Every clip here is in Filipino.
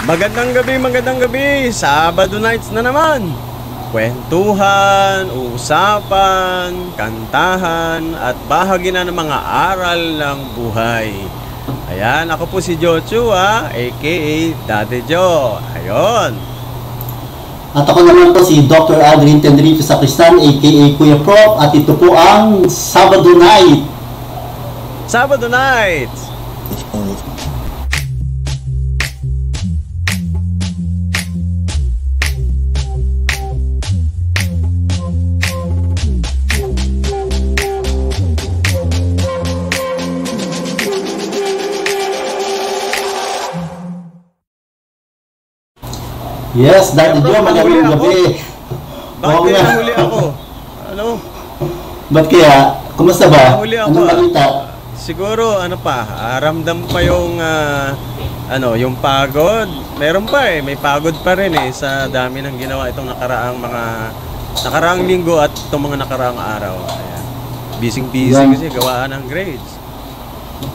Magandang gabi. Sabado nights na naman. Kwentuhan, usapan, kantahan, at bahagi na ng mga aral ng buhay. Ayan, ako po si Joshua, aka Daddy Joe. Ayun. At ako naman po si Dr. Adrian Tenerife Sacristan, aka Kuya Prof. At ito po ang Sabado Night. Sabado Nights. Yes, Daddy Joe, magandang gabi. Bakit kaya nahuli ako? Ano? Ba't kaya? Kumusta ba? Nahuli ako. Anong balita? Siguro, ramdam pa yung, yung pagod. Meron pa may pagod pa rin sa dami ng ginawa itong nakaraang linggo at itong mga nakaraang araw. Ayan. Busy kasi gawaan ng grades.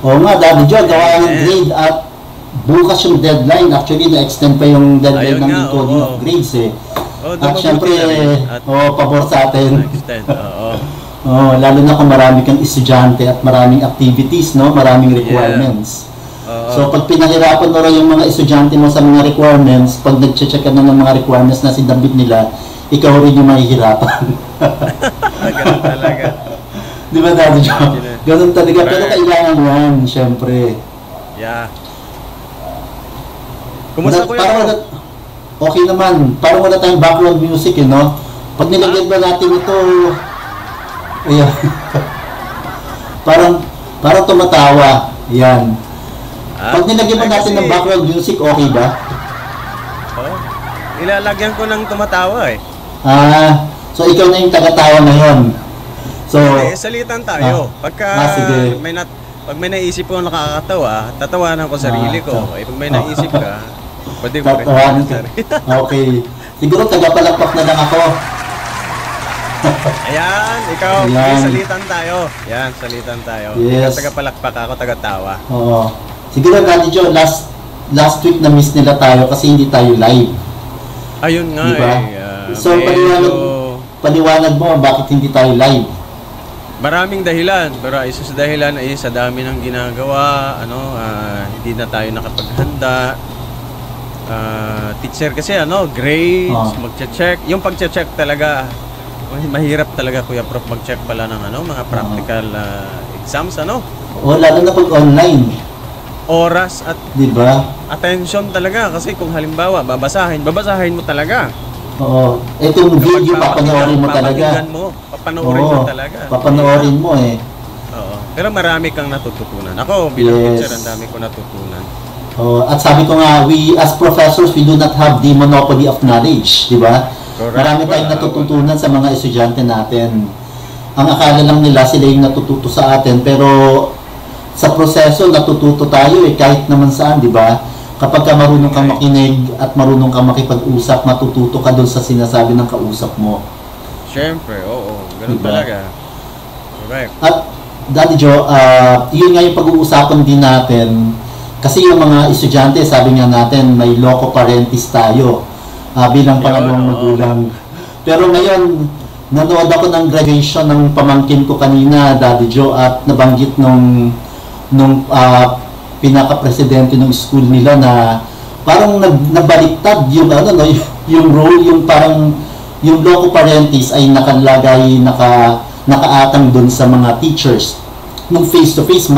Oo nga, Daddy Joe, gawaan ng grade at bukas yung deadline. Actually, na-extend pa yung deadline ng encoding of grades at syempre, pabor sa atin. Lalo na kung marami kang estudyante at maraming activities, no? Maraming requirements. So, pag pinahirapan mo rin yung mga estudyante mo sa mga requirements, pag nag-check ka na ng mga requirements na sinabit nila, ikaw rin yung mahihirapan. Ganun talaga. Di ba, Daddy Joe? Ganun talaga. Pero kailangan yan, syempre. Yeah. Kumusta ko yun? Okay naman. Parang wala tayong background music, no? Pag nilagyan ba natin ito, ayan. parang tumatawa. Yan. Pag nilagyan ba natin ng background music, okay ba? Ilalagyan ko ng tumatawa So ikaw na yung tagatawa ngayon. So, salitan tayo. Pagka sige. pag may naisip ko nakakatawa, tatawanan ko sarili ko. Pag may naisip ka, pwede mo rin. Okay. Siguro tagapalakpak na lang ako. Ayan, ikaw, salitan tayo. Yan, salitan tayo. Yes. Tagapalakpak ako, tagatawa. Oo. Siguro, Daddy Joe, last week na miss nila tayo kasi hindi tayo live. Ayun nga diba? So, paliwanag mo bakit hindi tayo live. Maraming dahilan, pero isa sa dahilan ay sa dami ng ginagawa, hindi na tayo nakapaghanda. Teacher kasi grades, magche-check. Yung pagche-check talaga, mahirap talaga Kuya Prof mag-check pala ng mga practical exams Lalo na pag online. Oras at diba? Attention talaga kasi kung halimbawa babasahin mo talaga. Oo. Itong video papanoorin mo talaga. Papanoorin mo talaga. Papanoorin mo Oo. Pero marami kang natututunan. Ako bilang teacher, ang dami ko natutunan. At sabi ko nga, we as professors, we do not have the monopoly of knowledge, di ba? Marami tayong natututunan sa mga estudyante natin. Ang akala lang nila sila yung natututo sa atin, pero sa proseso natututo tayo kahit naman saan, di ba? Kapag ka marunong kang makinig at marunong kang makipag-usap, matututo ka doon sa sinasabi ng kausap mo. Siyempre, oo. Ganun talaga. Correct. At, Daddy Joe, yun nga yung pag-uusapan din natin. Kasi yung mga estudyante, sabi nga natin, may loco parentis tayo bilang pangalawang magulang. Pero ngayon, nanood ako ng graduation ng pamangkin ko kanina, Daddy Joe, at nabanggit nung pinaka-presidente ng school nila na parang nabaliktad yung yung role, yung parang yung loco parentis ay nakaatang doon sa mga teachers. Nung face to face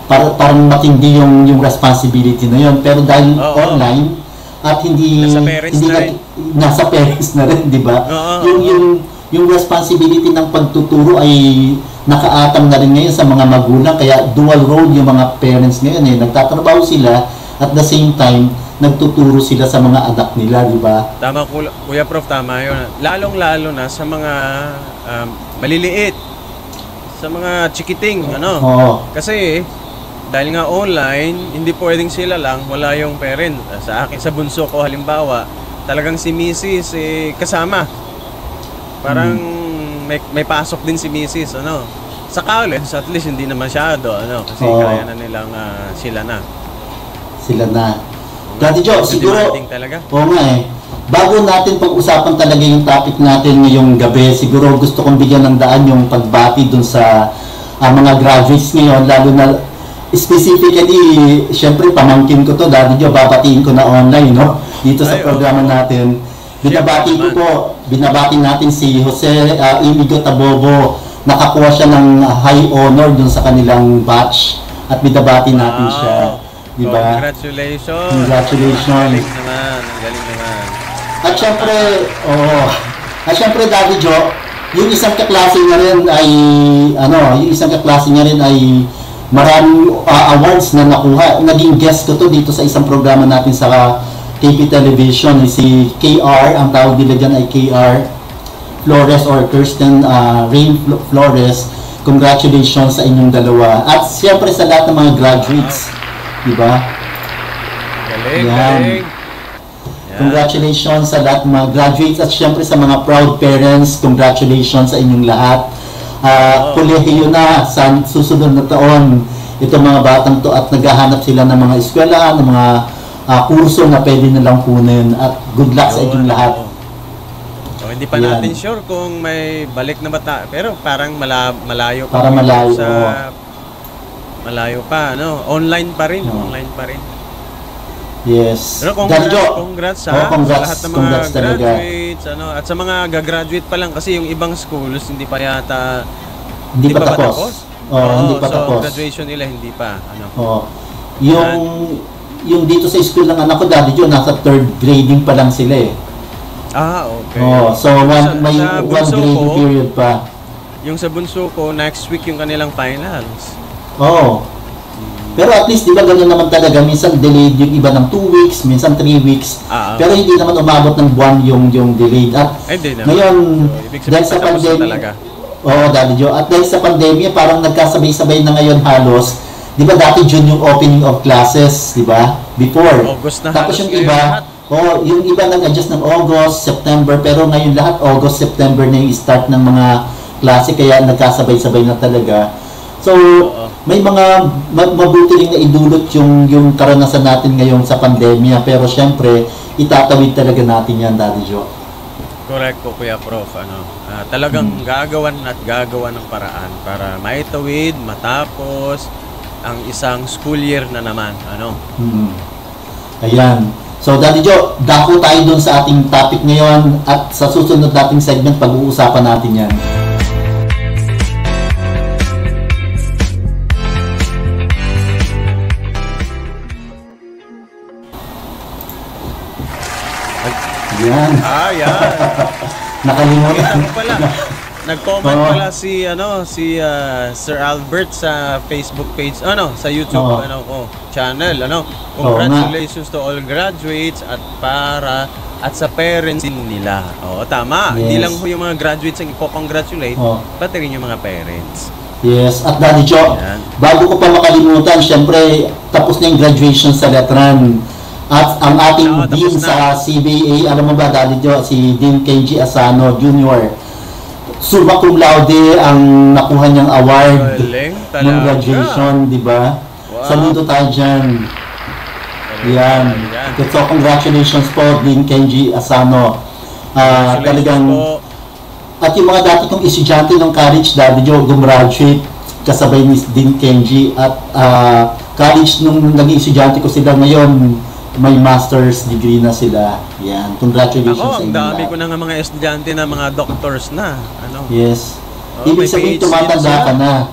parang matindi yung responsibility na yun, pero dahil online at nasa parents na rin, di ba? Yung responsibility ng pagtuturo ay nakaatang na rin ngayon sa mga magulang, kaya dual role yung mga parents ngayon nagtatrabaho sila at the same time nagtuturo sila sa mga anak nila, di ba? Tama, Kuya Prof, tama yun. Lalong-lalo na sa mga maliliit, sa mga chikiting, Kasi dahil nga online, hindi pwedeng sila lang, wala yung parent. Sa bunso ko halimbawa, talagang si Mrs. kasama. Parang may pasok din si Mrs. Sa college, at least hindi na masyado, kasi kaya na nilang sila na. Sila na. Daddy Joe, siguro, talaga. Oo nga eh. Bago natin pag-usapan talaga yung topic natin ngayong gabi, siguro gusto kong bigyan ng daan yung pagbati dun sa mga graduates ngayon, lalo na specifically, syempre pamangkin ko to, Daddy Joe, babatiin ko na online, no? Dito sa programa natin. Binabati natin si Jose Inigo Tabobo. Nakakuha siya ng high honor dun sa kanilang batch at binabati natin siya. Diba? Congratulations! Congratulations! Ang galing naman. At syempre, Daddy Joe, yung isang kaklase niya rin ay, maraming awards na nakuha. Naging guest ko to dito sa isang programa natin sa KP Television, si KR, ang tawag nila dyan ay KR Flores or Kirsten Rain Flores. Congratulations sa inyong dalawa. At siyempre sa lahat ng mga graduates, diba? Galing. Congratulations sa lahat ng mga graduates at siyempre sa mga proud parents, congratulations sa inyong lahat. Kolehiyo na sa susunod na taon itong mga batang to at naghahanap sila ng mga eskwela, ng mga kurso na pwede nilang kunin at good luck sa inyong lahat. Hindi pa natin sure kung may balik na bata, pero parang malayo pa. Malayo pa, no? Online pa rin. Yes. Pero congrats sa lahat ng mga graduates, at sa mga gagraduate pa lang kasi yung ibang schools hindi pa yata hindi pa tapos. Hindi pa tapos. Graduation nila hindi pa, Yung dito sa school ng anak ko, Daddy Joe, nasa 3rd grading pa lang sila eh. Okay. So may one grading period pa. Yung sa bunso ko, next week yung kanilang finals. Pero at least, di ba gano'n naman talaga, minsan delayed yung iba ng 2 weeks, minsan 3 weeks. Pero hindi naman umabot ng buwan yung delayed. At ngayon, dahil sa pandemya, Daddy Joe, at dahil sa pandemya, parang nagkasabay-sabay na ngayon halos. Di ba dati June yung opening of classes, di ba? Before. August na. Tapos yung iba, yung iba nag-adjust ng August, September, pero ngayon lahat August, September na yung start ng mga klase, kaya nagkasabay-sabay na talaga. So, may mga mabuti rin na idulot yung karanasan natin ngayon sa pandemya, pero syempre, itatawid talaga natin yan, Daddy Joe. Correct po, Kuya Prof. Talagang gagawan ng paraan para maitawid, matapos ang isang school year na naman. Ayan. So, Daddy Joe, dako tayo dun sa ating topic ngayon at sa susunod nating segment, pag-uusapan natin yan. Yan. Yan. Nakalimutan. Nag-comment pala si Sir Albert sa Facebook page, sa YouTube channel, congratulations to all graduates at sa parents nila. Tama. Yes. Hindi lang yung mga graduates ang ipo-congratulate, pati rin yung mga parents. Yes, at Daddy Joe, bago ko pa makalimutan, syempre tapos na yung graduation sa Letran. At ang ating dean sa CBA, alam mo ba, Daddy Joe, si Dean Kenji Asano Jr. Summa cum laude ang nakuha niyang award ng graduation, di ba? Saludo tayo dyan. Yan. So, congratulations po, Dean Kenji Asano. Talagang, at yung mga dati kong estudyante ng college, Daddy Joe, gumraduate kasabay ni Dean Kenji. At college, nung naging estudyante ko sila ngayon, may master's degree na sila. Yan. Congratulations sa inyo. Ang dami ko na nga mga estudyante na mga doctors na. Yes. Ibig sabihin, tumatanda ka na.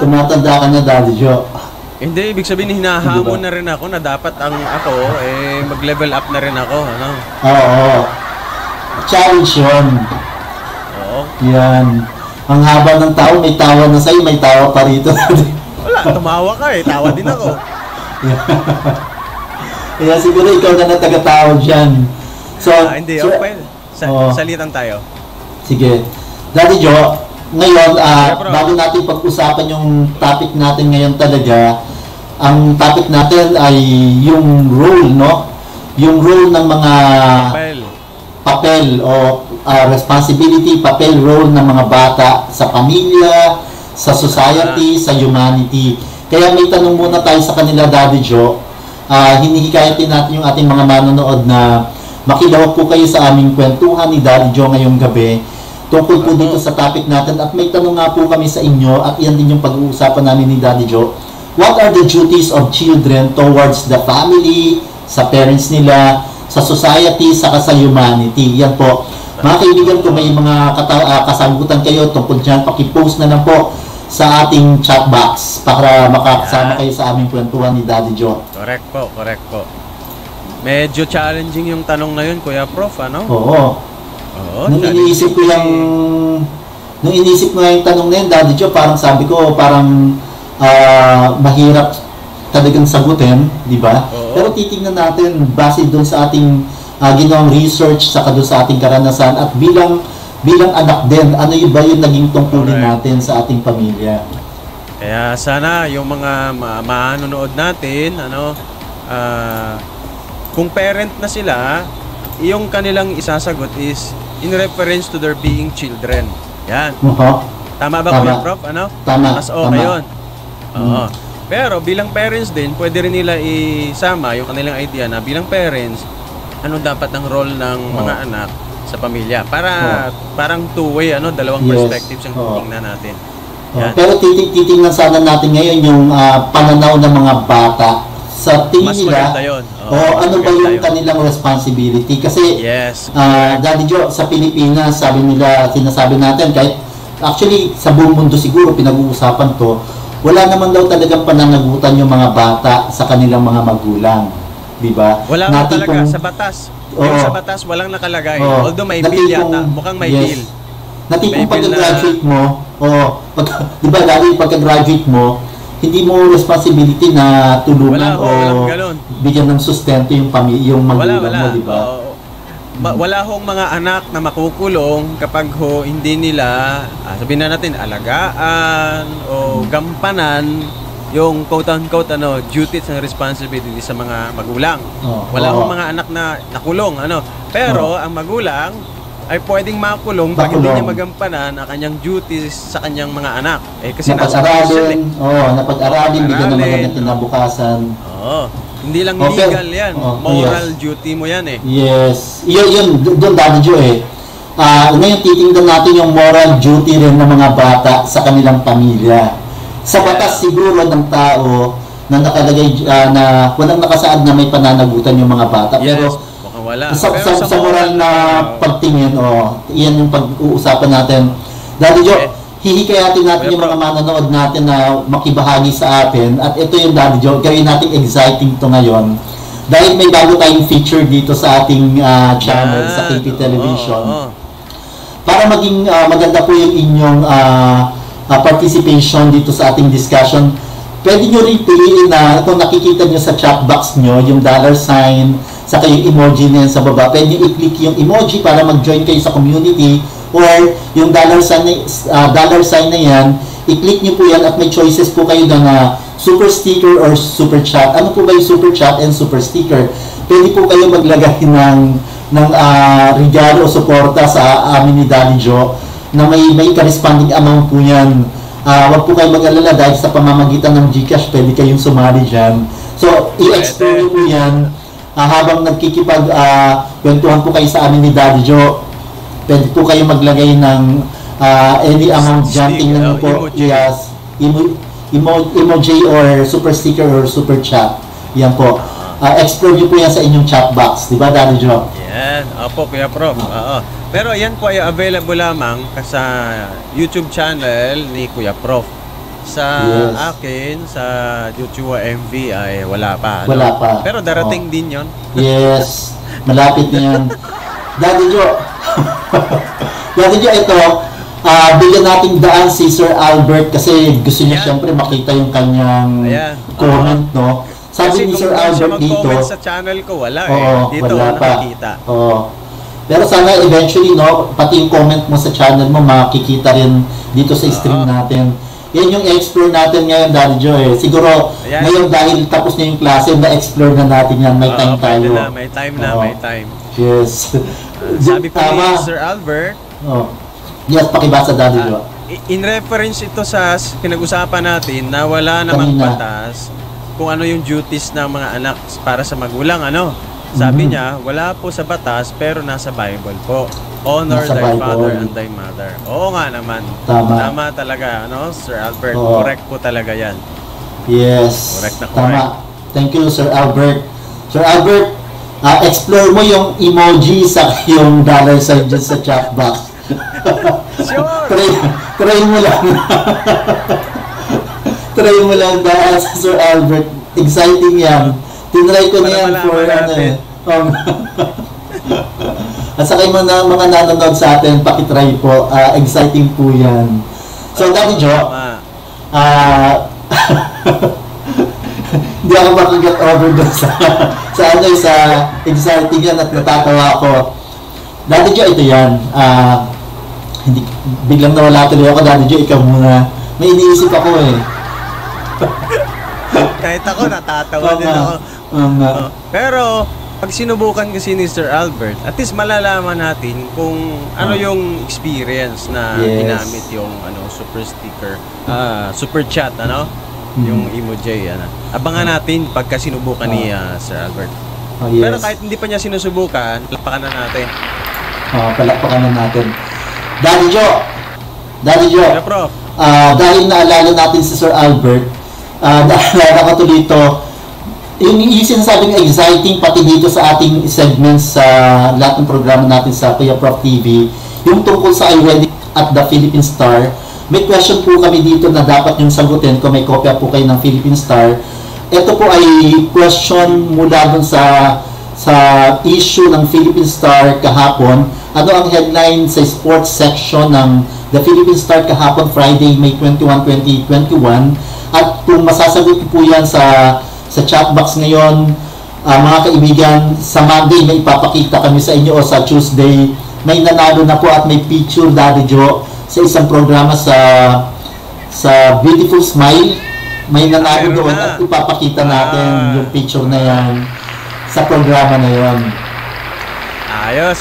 Tumatanda ka na, Daddy Joe. Hindi, ibig sabihin, hinahamon na rin ako na dapat ako, mag-level up na rin ako. Oo. Challenge yun. Yan. Ang haba ng tao, may tawa na sa'yo, may tawa pa rito. Wala, tumawa ka tawa din ako. Kaya siguro ikaw na taga-tawag dyan. So, hindi, salitan tayo. Sige. Daddy Joe, ngayon, bago natin pag-usapan yung topic natin ngayon talaga, ang topic natin ay yung role, no? Yung role ng mga papel o responsibility, role ng mga bata sa pamilya, sa society, sa humanity. Kaya may tanong muna tayo sa kanila, Daddy Joe. hinihikayat din natin yung ating mga manonood na makilahok po kayo sa aming kwentuhan ni Daddy Joe ngayong gabi tungkol po dito sa topic natin. At may tanong nga po kami sa inyo at yan din yung pag-uusapan namin ni Daddy Joe. What are the duties of children towards the family, sa parents nila, sa society, saka sa humanity? Yan po. Mga kaibigan, kung may mga kasagutan kayo tungkol dyan, pakipost na lang po sa ating chat box para makakasama kayo sa aming kwentuhan ni Daddy Joe. Correct po. Medyo challenging yung tanong na yun, Kuya Prof, ano? Oo. Nung iniisip ko yung tanong na yun, Daddy Joe, parang sabi ko, parang mahirap talagang sagutin, di ba? Pero titingnan natin, base doon sa ating ginawang research, saka doon sa ating karanasan, at bilang anak din, ano yun ba yung naging tungkulin natin sa ating pamilya? Kaya sana yung mga manonood natin, kung parent na sila, yung kanilang isasagot is in reference to their being children. Yan. Tama ba, Kuya Prof? Tama. Mas okay yun. Pero bilang parents din, pwede rin nila isama yung kanilang idea na bilang parents, ano dapat ang role ng mga anak sa pamilya. Parang two-way, dalawang perspectives ang titingnan natin. Pero titingnan sana natin ngayon yung pananaw ng mga bata. Sa tingin nila, ano ba yung kanilang responsibility? Kasi, Daddy Joe, sa Pilipinas, sinasabi natin, kahit actually sa buong mundo siguro pinag-uusapan to, wala naman daw talagang pananagutan yung mga bata sa kanilang mga magulang. Diba? Wala naman talaga sa batas. Yung sa batas, walang nakalagay. Although may bill yata. Mukhang may bill. Kung pagka-graduate mo, diba dahil pagka-graduate mo, hindi mo responsibility na tulungan bigyan ng sustento yung magulang mo, diba? Wala hong mga anak na makukulong kapag hindi nila, sabihin na natin, alagaan o gampanan yung quote-unquote duties and responsibility sa mga magulang. Wala hong mga anak na nakulong, Pero ang magulang ay pwedeng makulong pag hindi niya magampanan ang kanyang duties sa kanyang mga anak. Kasi napag-aralin, bigyan ng magandang kinabukasan. Hindi lang legal yan. Moral duty mo yan Yes. Yun, doon Daddy Joe ngayon titingnan natin yung moral duty rin ng mga bata sa kanilang pamilya. Sa batas siguro ng tao na nakalagay na walang nakasaad na may pananagutan yung mga bata. Pero sa moral na pagtingin, iyan yung pag-uusapan natin. Daddy Joe, hihikayatin natin yung mga manonood natin na makibahagi sa atin. At ito yung Daddy Joe, gawin natin exciting to ngayon. Dahil may bago tayong feature dito sa ating channel, sa KP Television. Para maging maganda po yung inyong participation dito sa ating discussion, pwede nyo rin piliin na kung nakikita nyo sa chat box nyo, yung $sign, saka yung emoji na yan sa baba, pwede nyo i-click yung emoji para mag-join kayo sa community, or yung $sign na yan, i-click nyo po yan at may choices po kayo na super sticker or super chat. Ano po ba yung super chat and super sticker? Pwede po kayo maglagay ng regalo o suporta sa amin ni Daddy Joe na may corresponding amount po yan. Huwag po kayo mag-alala dahil sa pamamagitan ng GCash, pwede kayong sumali dyan. So, i-explore nyo po yan habang nagkikipag-kwentuhan po kayo sa amin ni Daddy Joe. Pwede po kayo maglagay ng any amount dyan. Tingnan nyo po, emoji or super sticker or super chat. Yan po. Explore nyo po yan sa inyong chat box. Diba, Daddy Joe? Yan. Opo, Kuya Prof. Pero yan po ay available lamang sa YouTube channel ni Kuya Prof. Sa akin, sa YouTube MV ay wala pa. Wala pa. Pero darating din yon. Yes. Malapit na yan. Daddy Joe. Daddy Joe, ito, bigyan nating daan si Sir Albert kasi gusto niya siyempre makita yung kanyang comment, no? Sabi ni Sir Albert dito, sa channel ko, wala dito wala pa. Nakikita. Pero sana eventually, no, pati yung comment mo sa channel mo, makikita rin dito sa stream natin. Yan yung explore natin ngayon, Daddy Joe. Siguro, ngayon dahil tapos na yung klase, na-explore na natin yan. May time tayo. May time. Yes. Sabi po ni Sir Albert, yes, pakibasa, Daddy Joe. In reference ito sa pinag-usapan natin na wala namang batas kung ano yung duties ng mga anak para sa magulang, ano. Sabi niya, wala po sa batas pero nasa Bible po. Honor Nasa thy Bible. father and thy mother. Oo nga naman. Tama. Tama talaga, ano, Sir Albert. Oo. Correct po talaga yan. Yes. Correct na Tama. correct. Thank you, Sir Albert. Sir Albert, explore mo yung emoji sa yung dollar sign dyan sa chat box. Sure! try mo lang. Try mo lang dahil sa Sir Albert. Exciting yan. Tinry ko na yan for ano eh. At saka yung mga nanonood sa atin, pakitry po. Exciting po yan. So, Daddy Joe, hindi ako makaget over doon sa exciting yan at natatawa ako. Daddy Joe, ito yan. Hindi, biglang nawala tuloy ako, Daddy Joe, ikaw muna. May iniisip ako eh. Kahit ako, natatawa din ako. Pero, pag sinubukan kasi ni Sir Albert, at least malalaman natin kung ano yung experience na ginamit yung super sticker, super chat, yung emoji, Abangan natin pagka sinubukan ni Sir Albert. Pero kahit hindi pa niya sinusubukan, palakpakan na natin. Palakpakan na natin. Daddy Joe! Yeah, Prof. Dahil naalala natin si Sir Albert, naalala ko to dito, yung sinasabing exciting pati dito sa ating segments sa lahat ng programa natin sa Kuya Prof TV, yung tungkol sa I Ready at the Philippine Star. May question po kami dito na dapat yung sagutin kung may kopya po kayo ng Philippine Star. Ito po ay question mula dun sa issue ng Philippine Star kahapon. Ano ang headline sa sports section ng The Philippine Star kahapon, Friday, May 21, 2021? At kung masasagot po yan sa chat box ngayon, mga kaibigan, sa Monday may ipapakita kami sa inyo o sa Tuesday, may nanalo na po at may picture, Daddy Joe, sa isang programa sa Beautiful Smile. May nanalo doon at ipapakita natin yung picture na yan sa programa na yon. Ayos.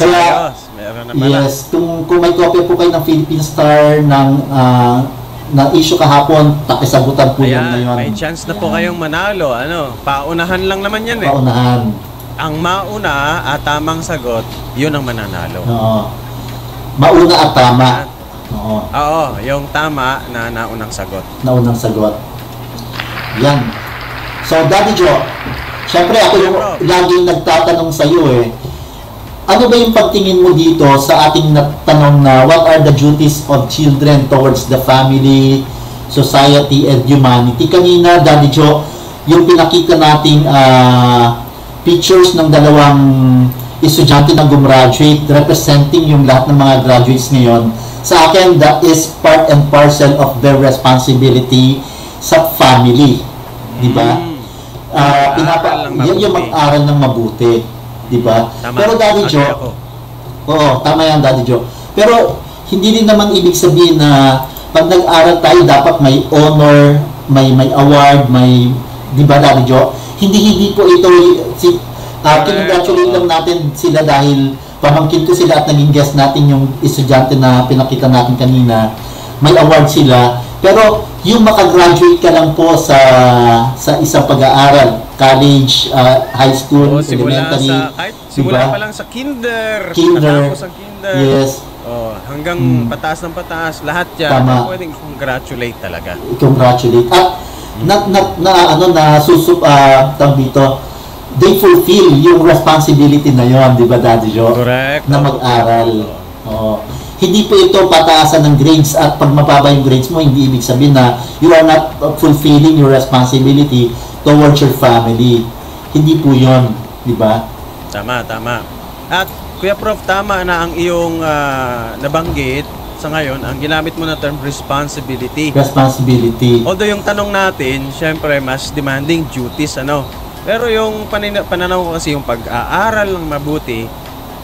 Meron na pala. Yes, kung may kopya po kayo ng Philippine Star na issue kahapon, pakisagutan po yan ngayon. May chance na po kayong manalo. Paunahan lang naman yan eh. Paunahan. Ang mauna at tamang sagot, yun ang mananalo. Oo. Mauna at tama. Oo, yung tama na naunang sagot. Naunang sagot. Yan. So, Daddy Joe, syempre ako yung laging nagtatanong sa iyo eh. Ano ba yung pagtingin mo dito sa ating tanong na what are the duties of children towards the family, society, and humanity? Kanina, Daddy Joe, yung pinakita nating pictures ng dalawang estudyante na gumraduate representing yung lahat ng mga graduates ngayon. Sa akin, that is part and parcel of their responsibility sa family. Diba? Yan yung mag-aral ng mabuti. Diba? Tama. Pero Daddy Joe, oo, tama yan Daddy Joe. Pero hindi rin naman ibig sabihin na pag nag-aral tayo dapat may honor, may award, may, diba Daddy Joe? Hindi po ito, kinongratulate lang natin sila dahil pamangkin ko sila at naging guest natin yung estudyante na pinakita natin kanina. May award sila. Pero yung makagraduate ka lang po sa isang pag-aaral, college, high school, elementary. Simula pa lang sa kinder. Natapos ang kinder. Yes. Hanggang pataas ng pataas, lahat yan. Pwedeng congratulate talaga. Congratulate. At dito, they fulfill yung responsibility na yon, di ba Daddy Joe? Correct. Na mag-aral. Hindi po ito pataasan ng grades at pag mababa yung grades mo, hindi ibig sabihin na you are not fulfilling your responsibility towards your family. Hindi po yun, di ba? Tama. At Kuya Prof, tama na ang iyong nabanggit sa ngayon, ang ginamit mo na term responsibility. Responsibility. Although yung tanong natin, syempre mas demanding duties, Pero yung pananaw ko kasi yung pag-aaral ng mabuti,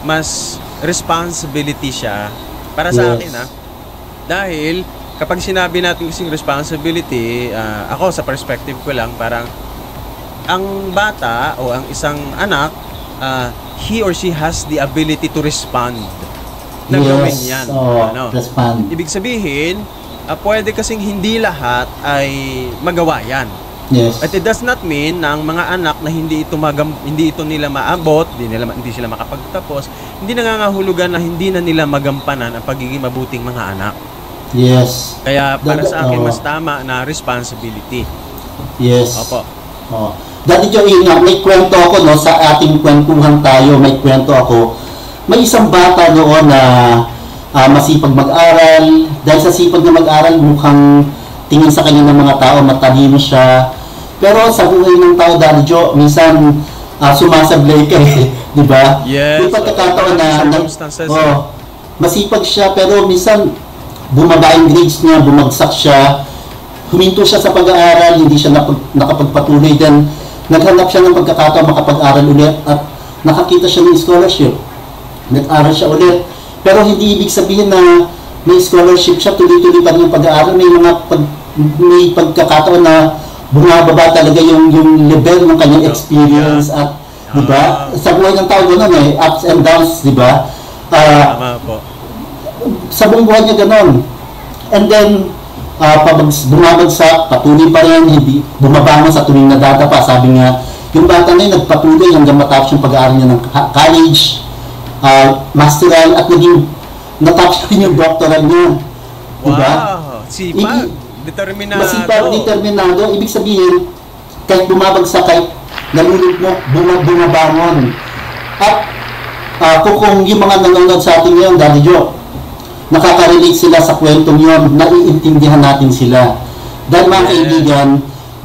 mas responsibility siya para sa akin dahil kapag sinabi natin kasing responsibility, ako sa perspective ko lang, parang ang bata o ang isang anak, he or she has the ability to respond na gawin yan. Respond. Ibig sabihin, pwede kasing hindi lahat ay magawa yan. Yes. At it does not mean na ang mga anak na hindi ito nila maabot, hindi sila makapagtapos, hindi nangangahulugan na hindi na nila magampanan ang pagiging mabuting mga anak. Yes. Kaya para sa akin mas tama na responsibility. Yes. Opo. Dati Joey, may kwento ako no, sa ating kwentuhan tayo, may kwento ako. May isang bata noon na masipag mag-aral. Dahil sa sipag na mag-aral, mukhang tingin sa kanya ng mga tao, matalino siya. Pero sa buhay ng tao, Daddy Joe, minsan sumasablay ka eh, di ba? Yes. May pagkakataon na masipag siya, pero minsan bumaba yung grades niya, bumagsak siya, huminto siya sa pag-aaral, hindi siya nakapagpatuloy. Then, naghanap siya ng pagkakataon makapag-aral ulit at nakakita siya ng scholarship. Nag-aral siya ulit. Pero hindi ibig sabihin na may scholarship siya, tuloy-tuloy pa rin yung pag-aaral. May pagkakataon na bumababa talaga yung level ng kanyang experience at, di ba? Sa buhay ng tao gano'n eh, ups and downs, di ba? Tama po. Sa buong buhay niya gano'n. And then, bumabagsak, patuloy pa rin, hindi bumabangon sa tuwing nadadapa. Sabi nga, yung bata na yun nagpatuloy hanggang matapos yung pag-aaral niya ng college, masteral, at naging natapos rin yung doctoral niya. Diba? Wow! Sipag! Determinado! Masipag, determinado. Ibig sabihin, kahit bumabagsak, kahit nalulog mo, bumabangon. At kung yung mga nanonood sa atin ngayon, Daddy Joe, nakaka-relate sila sa kwentong yun, naiintindihan natin sila. Dahil mga kaibigan,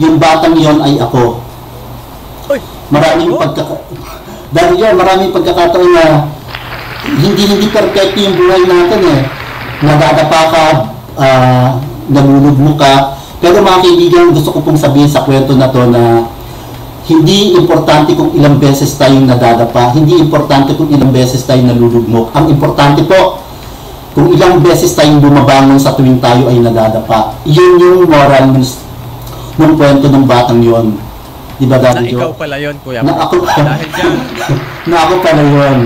yung batang yon ay ako. Maraming pagkakataon na hindi perfect yung buhay natin eh. Nadadapa ka, nalulugmo ka. Pero mga kaibigan, gusto ko pong sabihin sa kwento na to na hindi importante kung ilang beses tayong nadadapa. Hindi importante kung ilang beses tayong nalulugmo. Ang importante po, kung ilang beses tayong bumabangon sa tuwing tayo ay nadadapa. Yun yung moral ng kwento ng batang yon. Diba, Daddy Joe? Na ikaw pala yun, Kuya. Na ako dahil dyan. Na ako pala yun.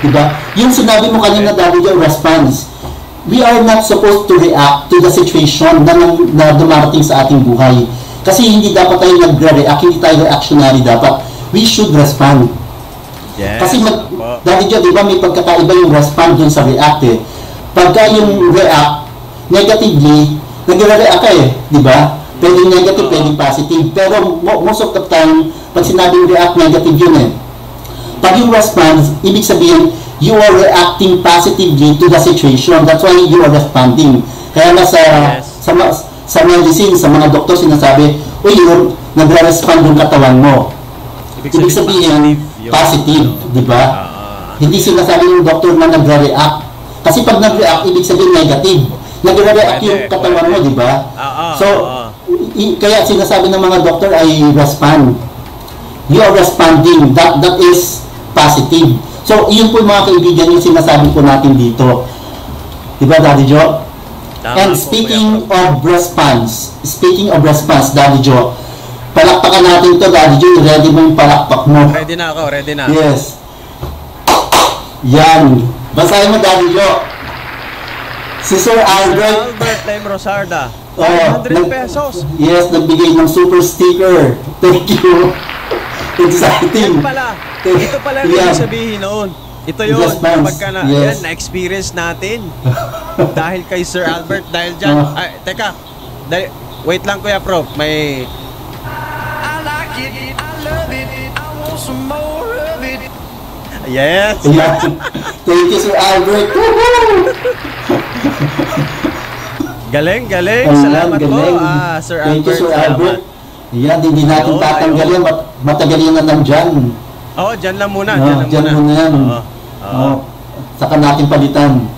Diba? Yung sinabi mo kanina, Daddy Joe, response. We are not supposed to react to the situation na dumarating sa ating buhay. Kasi hindi dapat tayo nagre-react, hindi tayo reactionary dapat. We should respond. Yes. Kasi Daddy Joe, di ba may pagkakaiba yung respond dun sa react eh. Pagka yung react negatively, nagre-react ka eh, di ba? Pwedeng negative, pwedeng positive. Pero most of the time, pag sinabing react, negative yun eh. Pag yung response, ibig sabihin, you are reacting positively to the situation. That's why you are responding. Kaya nga sa medicine, sa mga doktor sinasabi, uy, nagre-respond yung katawan mo. Ibig sabihin, positive, di ba? Hindi sinasabi yung doktor na nagre-react. Kasi pag nag-react, ibig sabihin negative. Nagre-react yung katawan mo, di ba? So, kaya sinasabi ng mga doktor ay respond. You are responding. That is positive. So, yun po mga kaibigan yung sinasabi po natin dito. Di ba, Daddy Joe? And speaking of response, Daddy Joe, palakpakan natin to, Daddy Joe. Ready mo yung palakpak mo? Ready na ako, ready na. Yes. Yan. Basahin mo, Daddy Joe. Si Sir Albert Lem Rosarda. 500 pesos. Yes, nagbigay ng super sticker. Thank you. Exciting. Yan pala. Ito pala yung sabihin noon. Ito yun. Pagka na-experience natin. Dahil kay Sir Albert. Dahil dyan. Ay, teka. Wait lang, Kuya Prof. May... I like it. I love it. I want some more of it. Yes. Thank you, Sir Albert. Galing. Salamat po, Sir Albert. Thank you, Sir Albert. Yan, hindi natin tatanggalin. Matagal yun na nandyan. Oo, dyan lang muna. Dyan muna yan. Saka natin palitan.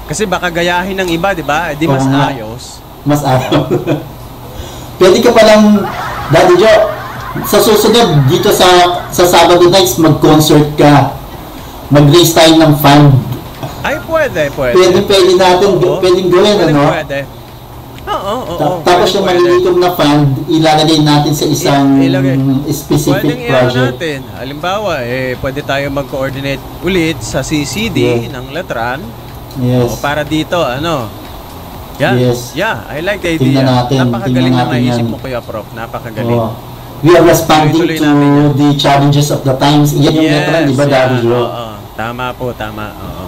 Kasi baka gayahin ng iba, di ba? Di mas ayos. Mas ayos. Pwede ka palang, Daddy Joe, sa susunod dito sa Sabado nights, mag-concert ka. Mag-raise tayo ng fund. Ay, pwede. Pwede natin, pwedeng gawin, ano? Pwede. Oo. Tapos yung malilikom na fund, ilalagay natin sa isang specific project. Natin. Halimbawa, pwede tayo mag-coordinate ulit sa CCD ng Letran. Yes. Para dito, Yeah. Yes. Yeah, I like the idea. Tingnan natin. Napakagaling Tingnan na naisip yan. mo, Kuya Prof. Napakagaling. Oh. We are responding Tuloy-tuloy to namin yan. the challenges of the times. Yan yung meron, di ba, Daddy Joe? Oo. Tama po, tama. Oo.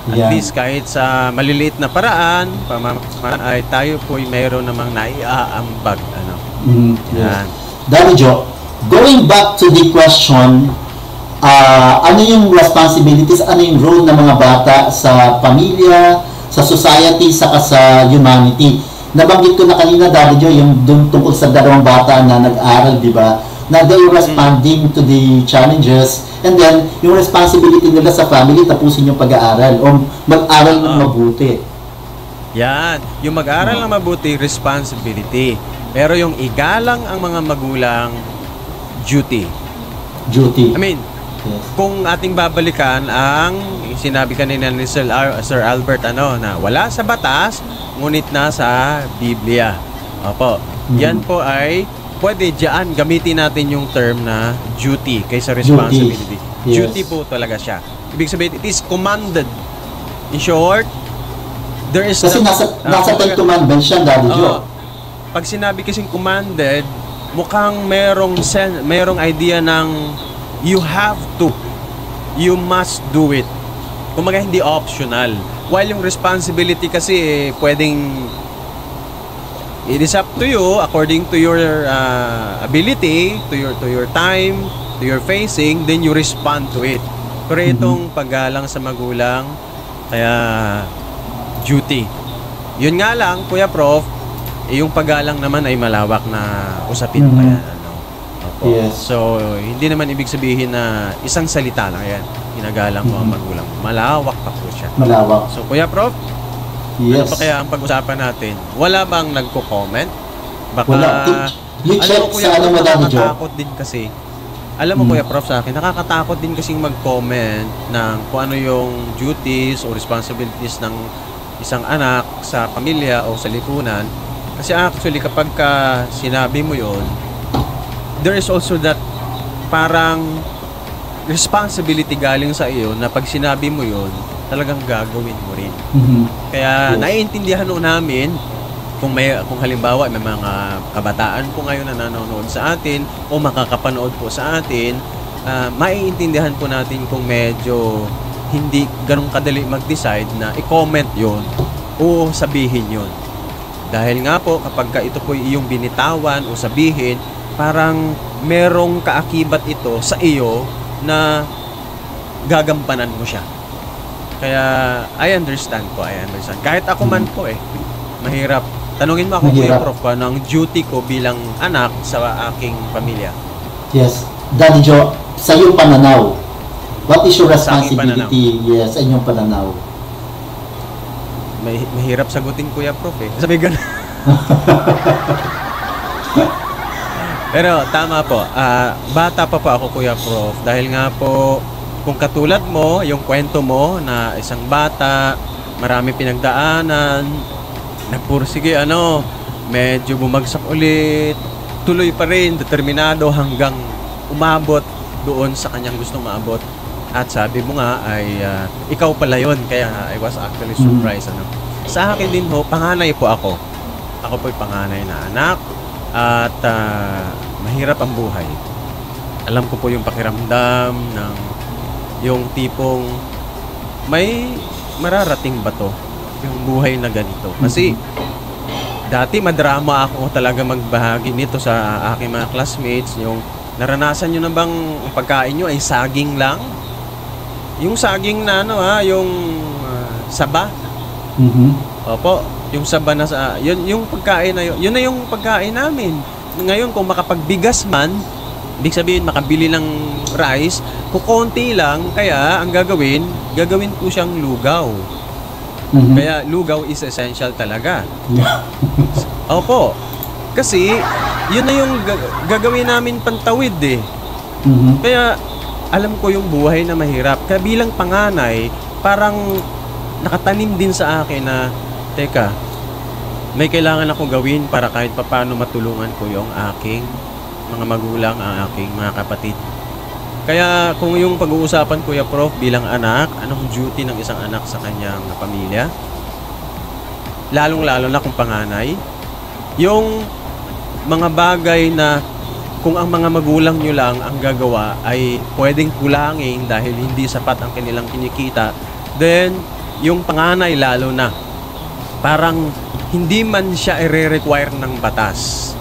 At Yan. least kahit sa maliliit na paraan, ay tayo po mayroon namang naiaambag. Ano? Yes. Yan. Daddy Joe, going back to the question, ano yung responsibilities, ano yung role ng mga bata sa pamilya, sa society, saka sa humanity? Nabanggit ko na kanina, Daddy Joe, yung tungkol sa dalawang bata na nag-aral, di ba? Na they responding to the challenges, and then yung responsibility nila sa family, tapusin yung pag-aaral o mag-aral ng mabuti. Yan. Yung mag-aral ng mabuti, responsibility. Pero yung igalang ang mga magulang, duty. Duty. I mean, Yes. kung ating babalikan ang sinabi kanina ni Sir Albert na wala sa batas ngunit nasa Biblia. Opo. Yan po ay pwede diyan gamitin natin yung term na duty kaysa responsibility. Yes. Duty po talaga siya. Ibig sabihin it is commanded. In short, there is Kasi nasa Ten Commandments siya, Daddy Joe. Pag sinabi kasing commanded, mukhang merong idea ng you have to. You must do it. Kumaga hindi optional. While yung responsibility kasi pwedeng it is up to you according to your ability, to your time, to your facing, then you respond to it. Pero itong paggalang sa magulang, kaya duty. Yun nga lang, Kuya Prof, yung paggalang naman ay malawak na usapin pa yan. Yes. So, hindi naman ibig sabihin na isang salita lang yan. Ginagalang mo ang magulang. Malawak pa po siya. Malawak. So, Kuya Prof, Yes. ano pa kaya ang pag-usapan natin? Wala bang nagko-comment? Baka, Wala. You check sa ano mo, Daddy Joe. nakakatakot din kasi. Alam mo, Kuya Prof, sa akin, nakakatakot din kasing mag-comment ng kung ano yung duties o responsibilities ng isang anak sa pamilya o sa lipunan. Kasi actually, kapag sinabi mo yon, there is also that parang responsibility galing sa iyo na pag sinabi mo yon, talagang gagawin mo rin. Kaya naiintindihan noon namin kung halimbawa may mga kabataan po ngayon na nanonood sa atin o makakapanood po sa atin, maiintindihan po natin kung medyo hindi ganun kadali mag-decide na i-comment yon o sabihin yon. Dahil nga po kapag ito po iyong binitawan o sabihin, parang merong kaakibat ito sa iyo na gagampanan mo siya. Kaya I understand. Kahit ako man po mahirap. Tanungin mo ako, Kuya Prof, ano ang duty ko bilang anak sa aking pamilya? Yes. Daddy Joe, sa iyong pananaw, what is your responsibility? Yes, sa inyong pananaw. Mahirap sagutin, Kuya Prof Sabi ganun. Pero tama po. Bata pa ako, Kuya Prof. Dahil nga po, kung katulad mo, yung kwento mo na isang bata, marami pinagdaanan, nagpursige, medyo bumagsak ulit, tuloy pa rin, determinado hanggang umabot doon sa kanyang gustong maabot. At sabi mo nga ay ikaw pala yun. Kaya I was actually surprised. Sa akin din ho, panganay po ako. Ako po'y panganay na anak. At mahirap ang buhay. Alam ko po yung pakiramdam ng yung tipong may mararating ba to? Yung buhay na ganito. Kasi dati madrama ako talaga magbahagi nito sa aking mga classmates. Yung naranasan nyo na bang pagkain nyo ay saging lang? Yung saging na yung saba. Opo, yung saba na yun yung pagkain na yun na yung pagkain namin. Ngayon kung makapagbigas man, ibig sabihin makabili ng rice, kukonti lang, kaya ang gagawin ko siyang lugaw. Kaya lugaw is essential talaga. Opo. Kasi yun na yung gagawin namin pantawid Kaya alam ko yung buhay na mahirap. Kaya bilang panganay, parang nakatanim din sa akin na, teka, may kailangan ako gawin para kahit papaano matulungan ko yung aking mga magulang, ang aking mga kapatid. Kaya kung yung pag-uusapan, Kuya Prof, bilang anak, anong duty ng isang anak sa kanyang pamilya? lalong-lalo na kung panganay, yung mga bagay na kung ang mga magulang nyo lang ang gagawa ay pwedeng kulangin dahil hindi sapat ang kanilang kinikita, then yung panganay lalo na, parang hindi man siya i-require ng batas.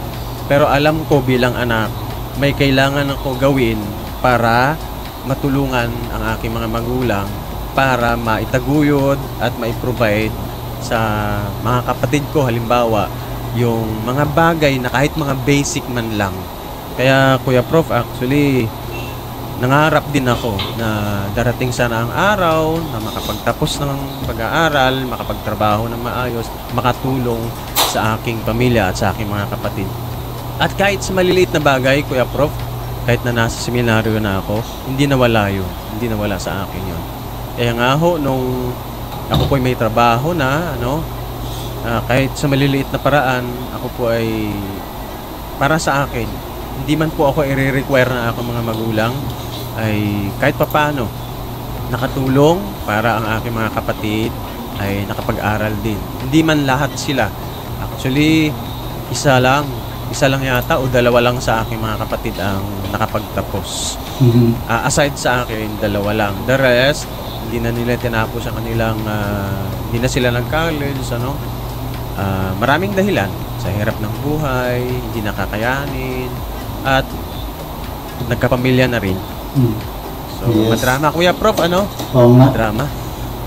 Pero alam ko bilang anak, may kailangan ako gawin para matulungan ang aking mga magulang para maitaguyod at maiprovide sa mga kapatid ko, halimbawa yung mga bagay na kahit mga basic man lang. Kaya Kuya Prof, actually nangarap din ako na darating sana ang araw na makapagtapos ng pag-aaral, makapagtrabaho ng maayos, makatulong sa aking pamilya at sa aking mga kapatid. At kahit sa maliliit na bagay, Kuya Prof, kahit na nasa seminaryo na ako, hindi nawala yun. Hindi nawala sa akin yun. Kaya nga ho, nung ako po ay may trabaho na, kahit sa maliliit na paraan, ako po ay para sa akin, hindi man po ako i-require na ako mga magulang, ay kahit papano nakatulong para ang aking mga kapatid ay nakapag-aral din. Hindi man lahat sila. Actually, isa lang yata o dalawa lang sa aking mga kapatid ang nakapagtapos. Aside sa akin, dalawa lang. The rest, hindi na nila tinapos ang kanilang, hindi na sila nag-college, maraming dahilan. Sa hirap ng buhay, hindi nakakayanin, at nagkapamilya na rin. So, yes. Madrama, Kuya Prof, Oo nga. Madrama.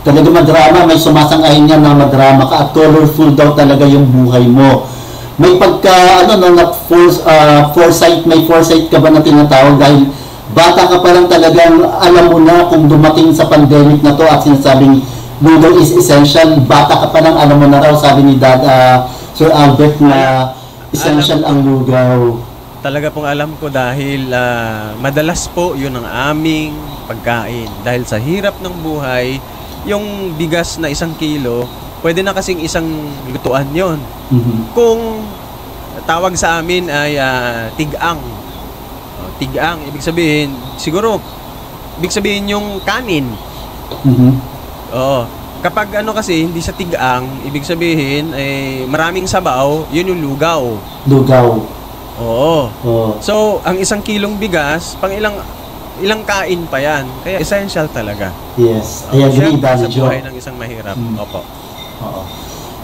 Talaga madrama, may sumasang-ayon niya na madrama ka at colorful daw talaga yung buhay mo. May pagka, foresight, may foresight ka ba na tinatawag dahil bata ka pa lang talagang alam mo na kung dumating sa pandemic na to at sinasabing lugaw is essential, bata ka pa lang alam mo na raw, sabi ni Sir Albert na essential ang lugaw. Talaga pong alam ko dahil madalas po yun ang aming pagkain. Dahil sa hirap ng buhay, yung bigas na 1 kilo, pwede na kasing isang lutuan yon. Kung tawag sa amin ay tig-ang. Tig-ang, ibig sabihin, siguro, ibig sabihin yung kanin. Oo. Kapag kasi, hindi sa tig-ang, ibig sabihin, maraming sabaw, yun yung lugaw. Lugaw. Oo. So, ang 1 kilong bigas, pang ilang kain pa yan. Kaya essential talaga. Yes. I agree, Daddy Joe. Sa buhay ng isang mahirap. Opo. Oo.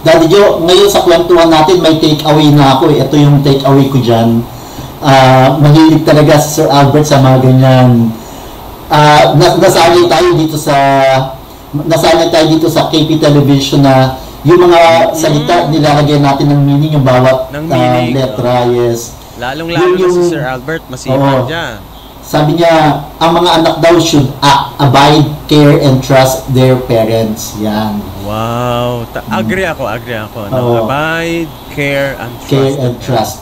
Daddy Joe, ngayon sa kwentuhan natin, may take-away na ako. Ito yung take-away ko dyan. Mahilig talaga si Sir Albert sa mga ganyan. Nasanay tayo dito sa KP Television na yung mga salita, nilalagyan natin ng meaning, yung bawat letra, yes. Lalong-lalo na si Sir Albert, masipag dyan. Sabi niya, ang mga anak daw should abide, care, and trust their parents. Yan. Wow. Agree ako. Abide, care, and trust. Care and trust.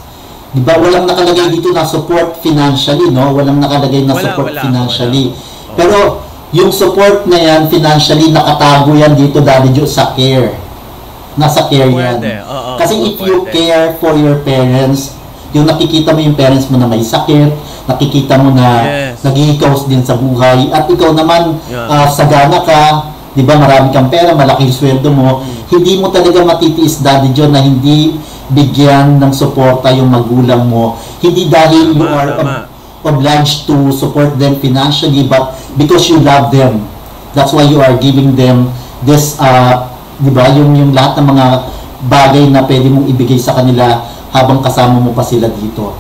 Diba, walang nakalagay dito na support financially, no? Walang nakalagay na support financially. Pero, yung support na yan, financially, nakatago yan dito, Daddy Joe, sa care. Nasa care yan. Kasi if you care for your parents, yung nakikita mo yung parents mo na may sakit, nakikita mo na nag-i-cause din sa buhay, at ikaw naman, sagana ka, di ba, marami kang pera, malaking sweldo mo, hindi mo talaga matitiis, Daddy Joe, na hindi bigyan ng suporta yung magulang mo. Hindi dahil you are obliged to support them financially, but because you love them. That's why you are giving them this, di ba, yung lahat ng mga bagay na pwede mong ibigay sa kanila habang kasama mo pa sila dito.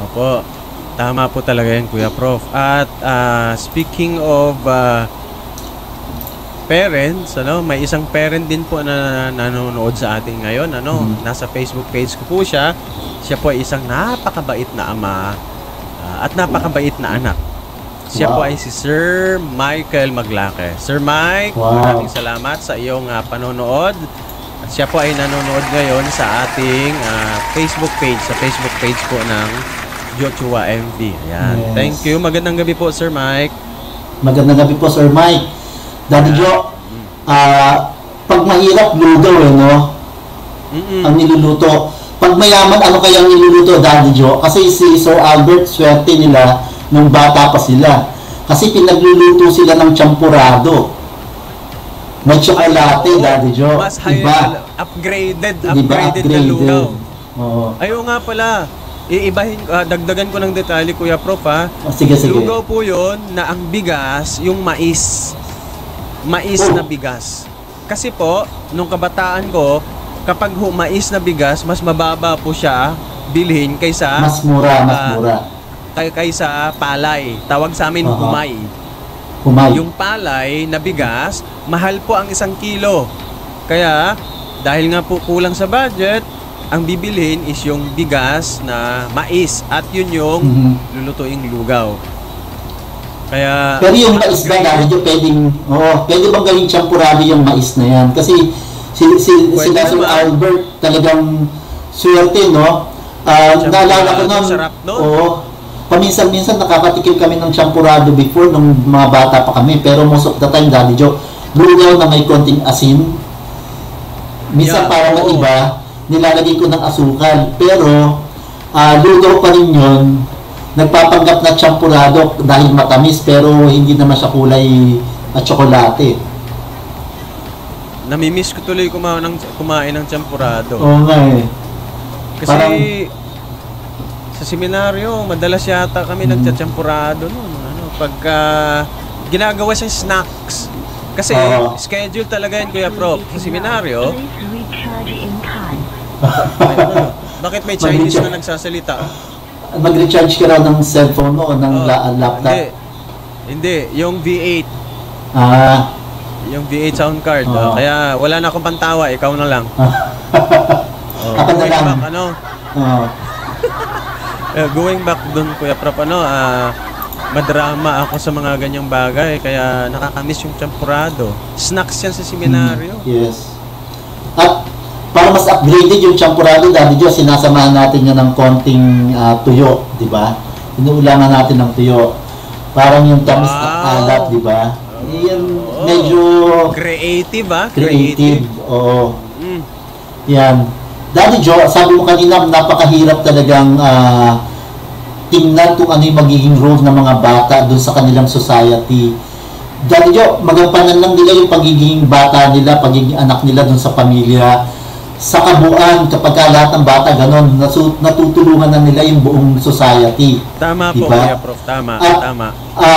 Opo. Tama po talaga yan, Kuya Prof. At speaking of parents, may isang parent din po na nanonood sa atin ngayon. Nasa Facebook page ko po siya. Siya po ay isang napakabait na ama at napakabait na anak. Siya po ay si Sir Michael Maglake. Sir Mike, maraming salamat sa iyong panonood. At siya po ay nanonood ngayon sa ating Facebook page, sa Facebook page po ng Joshua MV. Ayan. Yes. Thank you. Magandang gabi po, Sir Mike. Magandang gabi po, Sir Mike. Daddy Joe, pag mahirap, lugaw no? Ang niluluto. Pag mayaman, ano kaya ang niluluto, Daddy Joe? Kasi si Sir Albert, swerte nila nung bata pa sila. Kasi pinagluluto sila ng champurado. May tsokolate, Daddy Joe. Mas higher, upgraded na lugaw. Oo. Ayaw nga pala. Iibahin, dagdagan ko ng detalye, Kuya Prof, ha? Sige. Lugaw po yun na ang bigas, yung mais. Mais na bigas. Kasi po, nung kabataan ko, kapag mais na bigas, mas mababa po siya bilhin kaysa... Mas mura. Kaysa palay. Tawag sa amin, humay. Yung palay na bigas, mahal po ang 1 kilo. Kaya, dahil nga po kulang sa budget, ang bibilhin is yung bigas na mais. At yun yung lulutuing lugaw. Kaya... Pero yung mais ba, Daddy, pwede bang gawing champurado yung mais na yan? Kasi sila Sir Albert talagang swerte, no? Naalala ko nun, paminsan-minsan nakakatikim kami ng champurado before nung mga bata pa kami, pero most of the time, Daddy Joe, lugaw na may konting asin. Minsan parang iba, nilalagay ko ng asukal, pero lugaw pa rin yun. Nagpapanggap na champurado dahil matamis, pero hindi naman siya kulay at tsokolate. Namimiss ko tuloy kumain ng champurado. Oo nga eh. Kasi sa seminaryo, madalas yata kami nagchachampurado noon. Pagka ginagawa siyang snacks. Kasi schedule talaga yun, Kuya Prof. Sa seminaryo, bakit may Chinese na nagsasalita? Mag-recharge ka raw ng cellphone mo o ng laptop? Hindi. Yung V8. Yung V8 sound card. Kaya wala na akong pantawa. Ikaw na lang. Ako na lang. Going back dun, Kuya Prof, madrama ako sa mga ganyang bagay. Kaya nakakamiss yung champurado. Snacks yan sa seminaryo. Yes. At para mas upgraded yung champurado, Daddy Joe, sinasamahan natin yan ng konting tuyo, di ba? Inuulangan natin ng tuyo. Parang yung tamis at alat, di ba? Yan, medyo... Creative, Creative, oo. Yan. Daddy Joe, sabi mo kanina, napakahirap talagang tingnan kung ano yung magiging role ng mga bata doon sa kanilang society. Daddy Joe, magampanan lang nila yung pagiging bata nila, pagiging anak nila doon sa pamilya. Sa kabuuan, kapag lahat ng bata ganon, natutulungan na nila yung buong society. Tama diba? Po, Kuya Prof. Tama.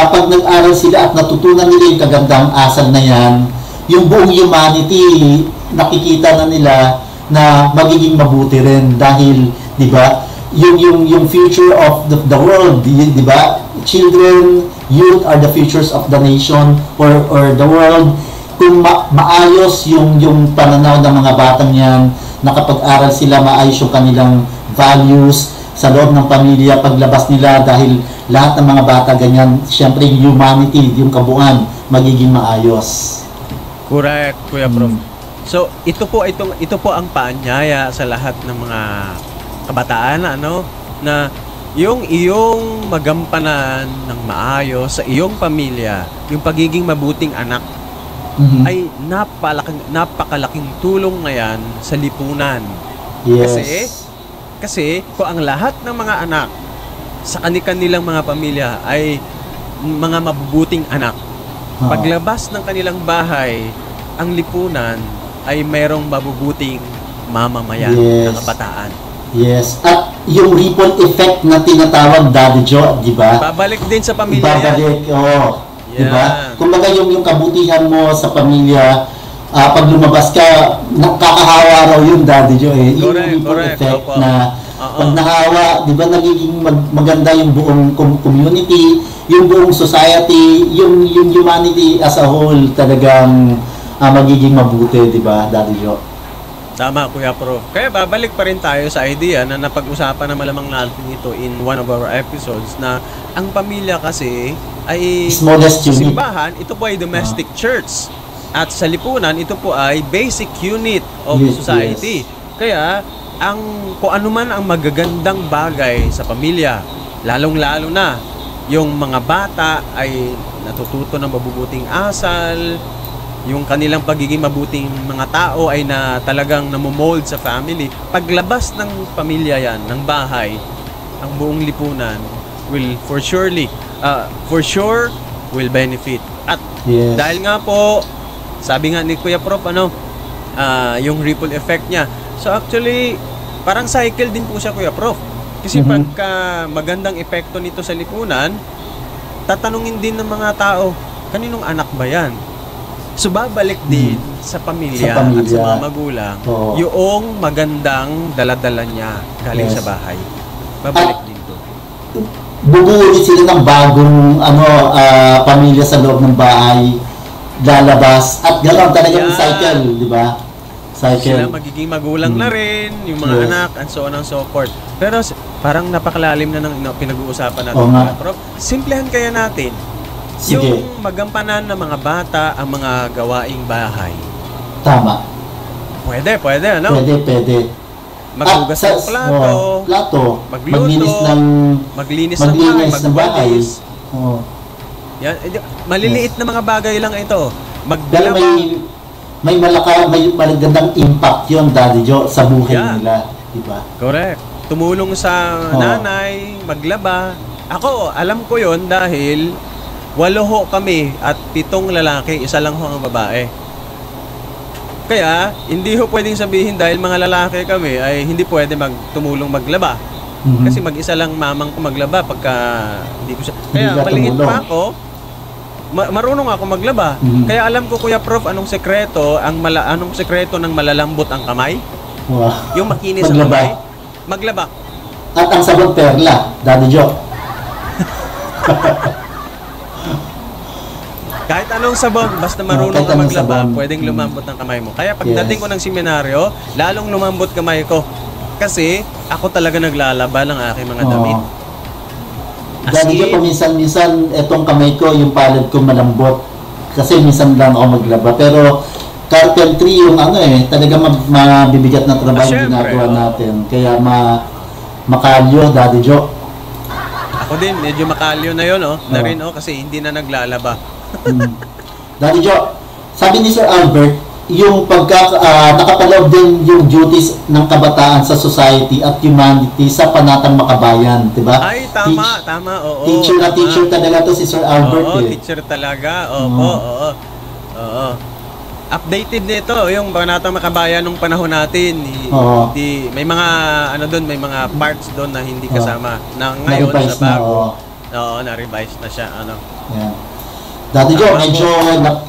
Pag nag-aral sila at natutunan nila yung kagandang asal na yan, yung buong humanity, nakikita na nila na magiging mabuti rin dahil, di ba, yung future of the world, di ba? Children, youth are the futures of the nation or the world. Kung maayos yung pananaw ng mga batang yan, nakapag-aral sila, maayos yung kanilang values sa loob ng pamilya, paglabas nila, dahil lahat ng mga bata ganyan, siyempre yung humanity, yung kabuuan, magiging maayos. Correct, Kuya Prof. So, ito po ang paanyaya sa lahat ng mga kabataan, na yung iyong magampanan ng maayos sa iyong pamilya, yung pagiging mabuting anak, ay napakalaking tulong na yan sa lipunan. Yes. Kasi kung ang lahat ng mga anak sa kanilang mga pamilya ay mga mabubuting anak, paglabas ng kanilang bahay, ang lipunan ay mayroong mabubuting mamamayan ng kabataan. Yes. At yung ripple effect na tinatawag, Daddy Joe, di ba? Babalik din sa pamilya. Babalik, diba? Kumbaga yung kabutihan mo sa pamilya, pag lumabas ka, nakakahawa raw yun, Daddy Joe. Yung ripple effect na pag nahawa, di ba, nagiging maganda yung buong community, yung buong society, yung humanity as a whole talagang magiging mabuti, di ba, Daddy Joe? Tama, Kuya Prof. Kaya babalik pa rin tayo sa idea na napag-usapan na malamang natin ito in one of our episodes, na ang pamilya kasi ay smallest unit. Simbahan, ito po ay domestic church. At sa lipunan, ito po ay basic unit of society. Kaya, kung ano man ang magagandang bagay sa pamilya, lalong-lalo na, yung mga bata ay natututo ng mabubuting asal, yung kanilang pagiging mabuting mga tao ay talagang namomold sa family. Paglabas ng pamilya yan, ng bahay, ang buong lipunan will for sure will benefit. At dahil nga po sabi nga ni Kuya Prof, yung ripple effect niya. So actually, parang cycle din po siya, Kuya Prof. Kasi pagka magandang epekto nito sa lipunan, tatanungin din ng mga tao, kaninong anak ba yan? So babalik din sa pamilya at sa mga magulang yung magandang daladala niya galing sa bahay. Babalik din doon. Bubuo ulit sila ng bagong pamilya sa loob ng bahay, lalabas, at gano'n talagang cycle, di ba? Cycle. Sila magiging magulang na rin, yung mga anak, and so on and so forth. Pero parang napakalalim na ng pinag-uusapan natin. Prof, simplehan kaya natin. Sige. Yung magampanan ng mga bata ang mga gawaing bahay. Tama. Pwede, ano? Pwede. Maghugas ng plato, magluto, maglinis ng bahay. Yan, maliliit na mga bagay lang ito. Dahil may magandang impact yun, Daddy Joe, sa buhay nila. Diba? Correct. Tumulong sa nanay, maglaba. Ako, alam ko yon dahil 8 ho kami at 7 lalaki, 1 lang ho ang babae. Kaya, hindi ho pwedeng sabihin dahil mga lalaki kami ay hindi pwede tumulong maglaba. Kasi mag-isa lang mamang ko maglaba pagka hindi ko siya. Kaya maliit pa ako, marunong ako maglaba. Kaya alam ko, Kuya Prof, anong sekreto ng malalambot ang kamay? Yung makinis ang kamay? Maglaba. At ang sabon perla, Daddy Joe. Kahit anong sabon, basta marunong ka maglaba, pwedeng lumambot ang kamay mo. Kaya pagdating ko ng seminaryo, lalong lumambot kamay ko. Kasi ako talaga naglalaba ng aking mga damit. Daddy Joe, paminsan-minsan, etong kamay ko, yung palad ko malambot. Kasi minsan lang ako maglaba. Pero carpentry yung talaga mabibigat na trabaho yung ginagawa natin. Kaya makalyo, Daddy Joe. Ako din, medyo makalyo na yun, na rin, kasi hindi na naglalaba. Daddy Joe, sabi ni Sir Albert, yung nakapaloob din yung duties ng kabataan sa society at humanity sa panatang makabayan, di ba? Ay, tama, oo. Teacher talaga to si Sir Albert. Teacher talaga, oo. Updated nito, yung panatang makabayan nung panahon natin. May mga, may mga parts doon na hindi kasama. Na ngayon, sa bago. Na-revise na siya, Yeah. Daddy Joe, medyo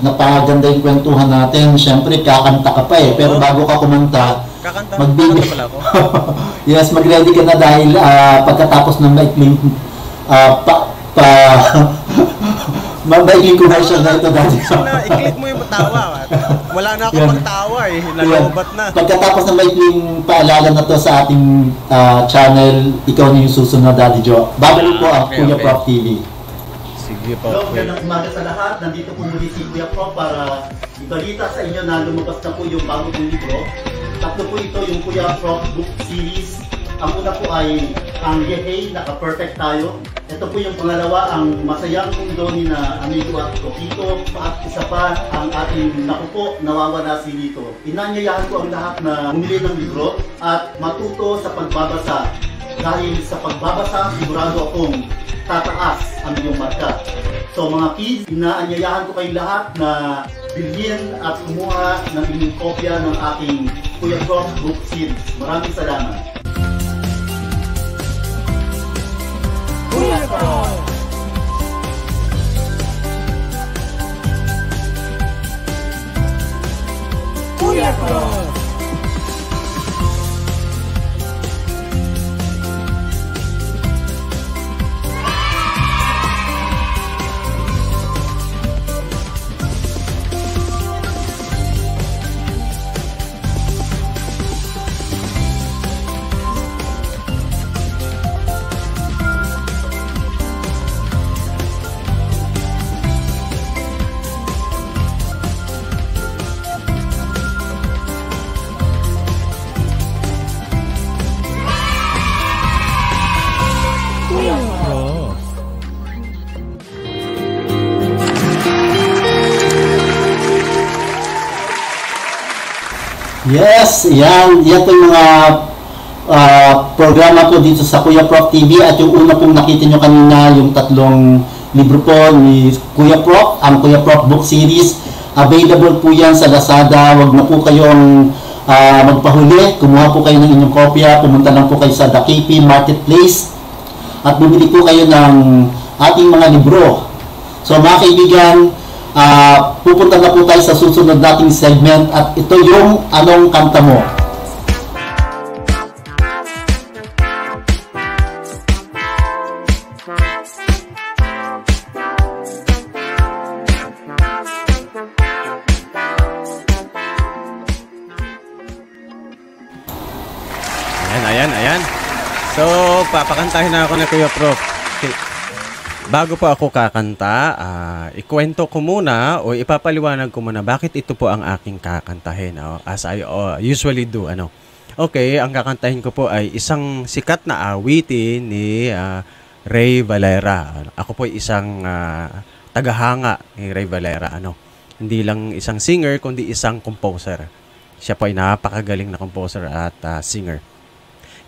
napaganda yung kwentuhan natin. Siyempre, kakanta ka pa pero bago ka kumanta, pala ako. Yes, mag-ready ka na dahil pagkatapos ng maikling maikling commercial na ito, Daddy Joe. I-click mo yung tawa. Wala na akong magtawa nalobat na. Pagkatapos ng maikling paalala na to sa ating channel, ikaw na yung susunod, Daddy Joe. Babalik po ang Kuya Prof TV. Hello, magandang umaga sa lahat. Nandito po muli si Kuya Prof para ibalita sa inyo na lumabas na po yung bago kong libro. Tatlo po ito yung Kuya Prof book series. Ang una po ay ang Yehey, Naka-Perfect Tayo. Ito po yung pangalawa, ang Masayang Mundo ni na Amigo at Tokito. At isa pa, ang ating nakupo, Nawawala si Lito. Inanyayahan ko ang lahat na bumili ng libro at matuto sa pagbabasa. Dahil sa pagbabasa, sigurado akong tataas ang iyong marka. So mga kids, inaanyayahan ko kayong lahat na bilhin at kumuha ng inyong kopya ng aking Kuya Prof book series. Maraming salamat. Kuya Prof! Kuya Prof! Yes, yan po yung mga programa ko dito sa Kuya Prof TV at yung una pong nakita nyo kanina, yung 3 libro po ni Kuya Prof, ang Kuya Prof book series Available po yan sa Lazada. Huwag na po kayong magpahuli. Kumuha po kayo ng inyong kopya. Pumunta lang po kayo sa Dakipi Marketplace at bumili po kayo ng ating mga libro. So mga kaibigan, pupunta na po tayo sa susunod nating segment at ito yung Anong Kanta Mo? Ayan. So, papakantahin na ako na Kuya Prof. Okay. Bago po ako kakanta, ikwento ko muna o ipapaliwanag ko muna bakit ito po ang aking kakantahin. As I usually do. Okay, ang kakantahin ko po ay isang sikat na awitin ni Ray Valera. Ako po ay isang tagahanga ni Ray Valera. Hindi lang isang singer, kundi isang composer. Siya po ay napakagaling na composer at singer.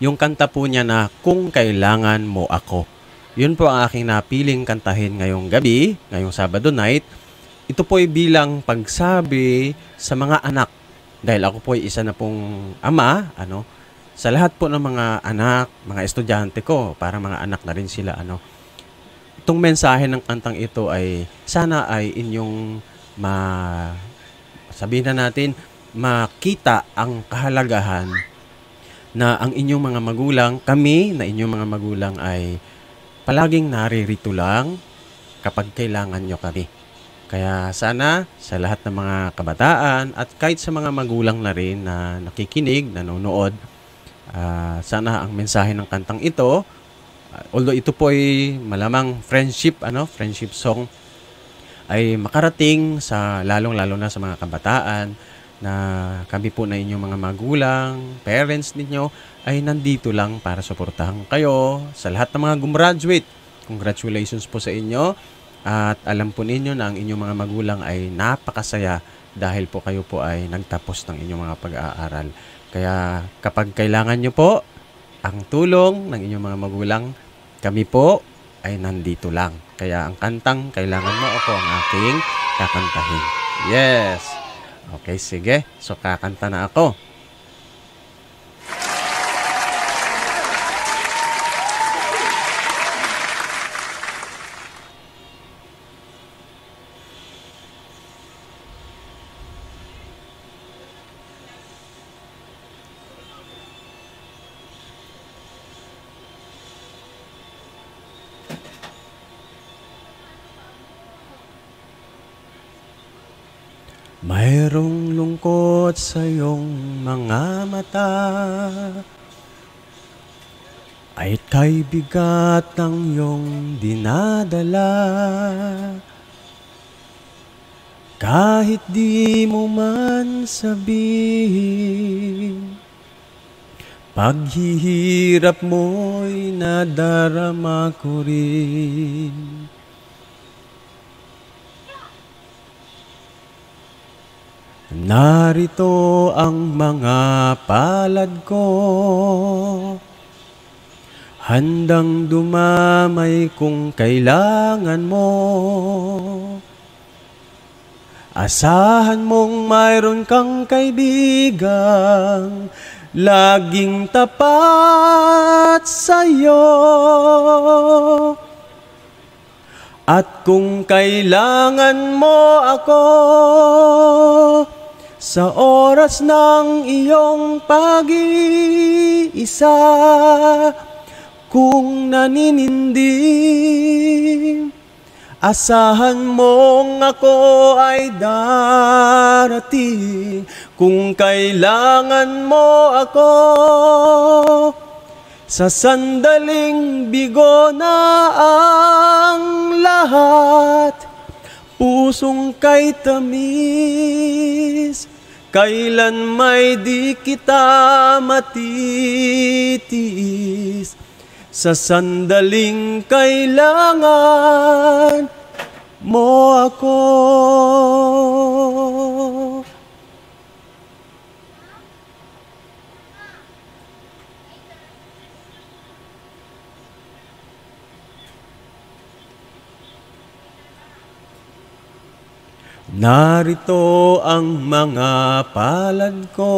Yung kanta po niya na Kung Kailangan Mo Ako. Yun po ang aking napiling kantahin ngayong gabi, ngayong Sabado night. Ito po ay bilang pagsabi sa mga anak. Dahil ako po ay isa na pong ama, sa lahat po ng mga anak, mga estudyante ko, para mga anak na rin sila, Itong mensahe ng kantang ito ay sana ay inyong sabihin na natin, makita ang kahalagahan na ang inyong mga magulang, kami na inyong mga magulang ay palaging naririto lang kapag kailangan nyo kami. Kaya sana sa lahat ng mga kabataan at kahit sa mga magulang na rin na nakikinig, nanonood, sana ang mensahe ng kantang ito, although ito po ay malamang friendship song, ay makarating sa lalong-lalo na sa mga kabataan, na kami po na inyong mga magulang, parents ninyo, ay nandito lang para suportahan kayo. Sa lahat ng mga gumraduate, congratulations po sa inyo. At alam po ninyo na ang inyong mga magulang ay napakasaya dahil po kayo po ay nagtapos ng inyong mga pag-aaral. Kaya kapag kailangan nyo po ang tulong ng inyong mga magulang, kami po ay nandito lang. Kaya ang kantang Kailangan Mo Ako ang aking kakantahin. Yes! Okay, sige. So, kakanta na ako. Mayroong lungkot sa iyong mga mata, ay kay bigat ng iyong dinadala. Kahit di mo man sabihin, paghihirap mo'y nadarama ko rin. Narito ang mga palad ko, handang dumamay kung kailangan mo. Asahan mong mayroon kang kaibigang laging tapat sa'yo. At kung kailangan mo ako sa oras ng iyong pag-iisa, kung naninindim, asahan mong ako ay darating. Kung kailangan mo ako sa sandaling bigo na ang lahat, pusong kay tamis, kailan may di kita matitiis. Sa sandaling kailangan mo ako. Narito ang mga palad ko,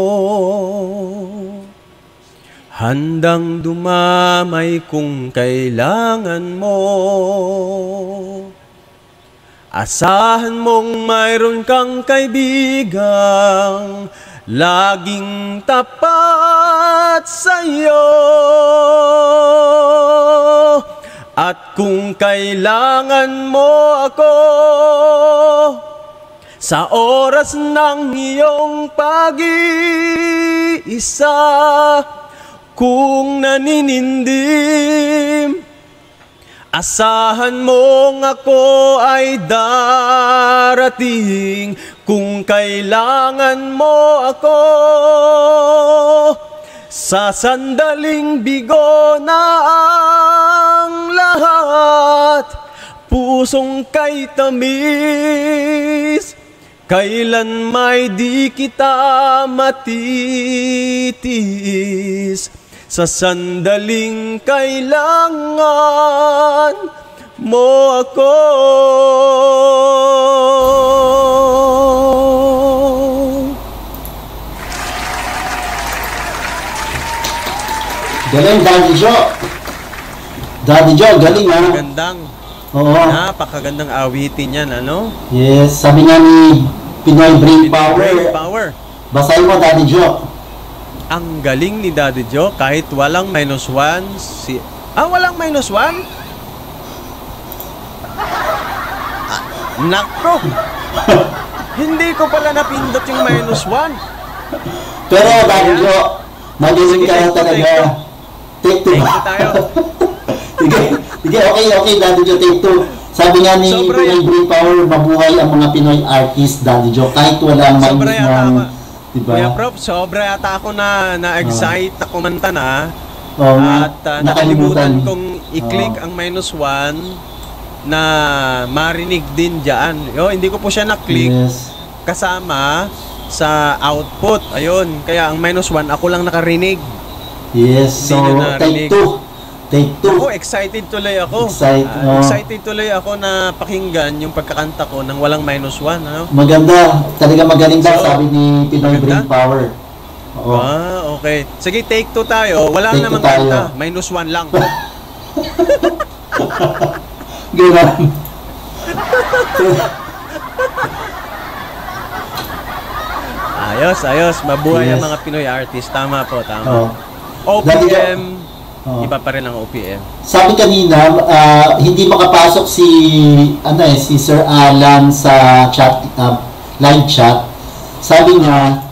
handang dumamay kung kailangan mo. Asahan mong mayroon kang kaibigang laging tapat sa'yo. At kung kailangan mo ako sa oras ng iyong pag-iisa, kung naninindim, asahan mong ako ay darating. Kung kailangan mo ako sa sandaling bigo na ang lahat, pusong kay tamis, kailan may di kita matitiis. Sa sandaling kailangan mo ako. Galing, Daddy Joe. Daddy Joe, galing ha. Magandang. Oo. Napakagandang awitin yan, ano? Yes, sabi nga ni Pinoy Brain Brain Power. Power. Basahin mo, Daddy Joe. Ang galing ni Daddy Joe, kahit walang -1, walang -1? Nako! Hindi ko pala napindot yung -1. Pero, Daddy Joe, magaling ka na talaga. Take 2. Take 2 tayo. Sige, okay, Daddy Joe, take 2. Sabi nga ni Pinoy Brain Power, mabuhay ang mga Pinoy artist, Daddy Joe, kahit walang Sobra yata ako. Diba? Kuya Prof, sobra yata ako na-excite na kumanta na. Oh, at nakalimutan kong i-click ang -1 na marinig din dyan. Hindi ko po siya na-click kasama sa output. Ayun, kaya ang -1 ako lang nakarinig. Yes, so take 2. Take 2. Ako, excited tuloy ako. Excited tuloy ako na pakinggan yung pagkakanta ko nang walang -1. Ano? Maganda. Talaga magaling daw, sabi ni Pinoy Brain Power. Oo. Okay. Sige, take 2 tayo. Wala namang kanta. -1 lang. Ganun. Ayos. Mabuhay ang mga Pinoy artist. Tama po, tama. OPM. Iba pa rin ang OPM. Sabi kanina, hindi makapasok si Sir Alan sa chat, live chat. Sabi niya,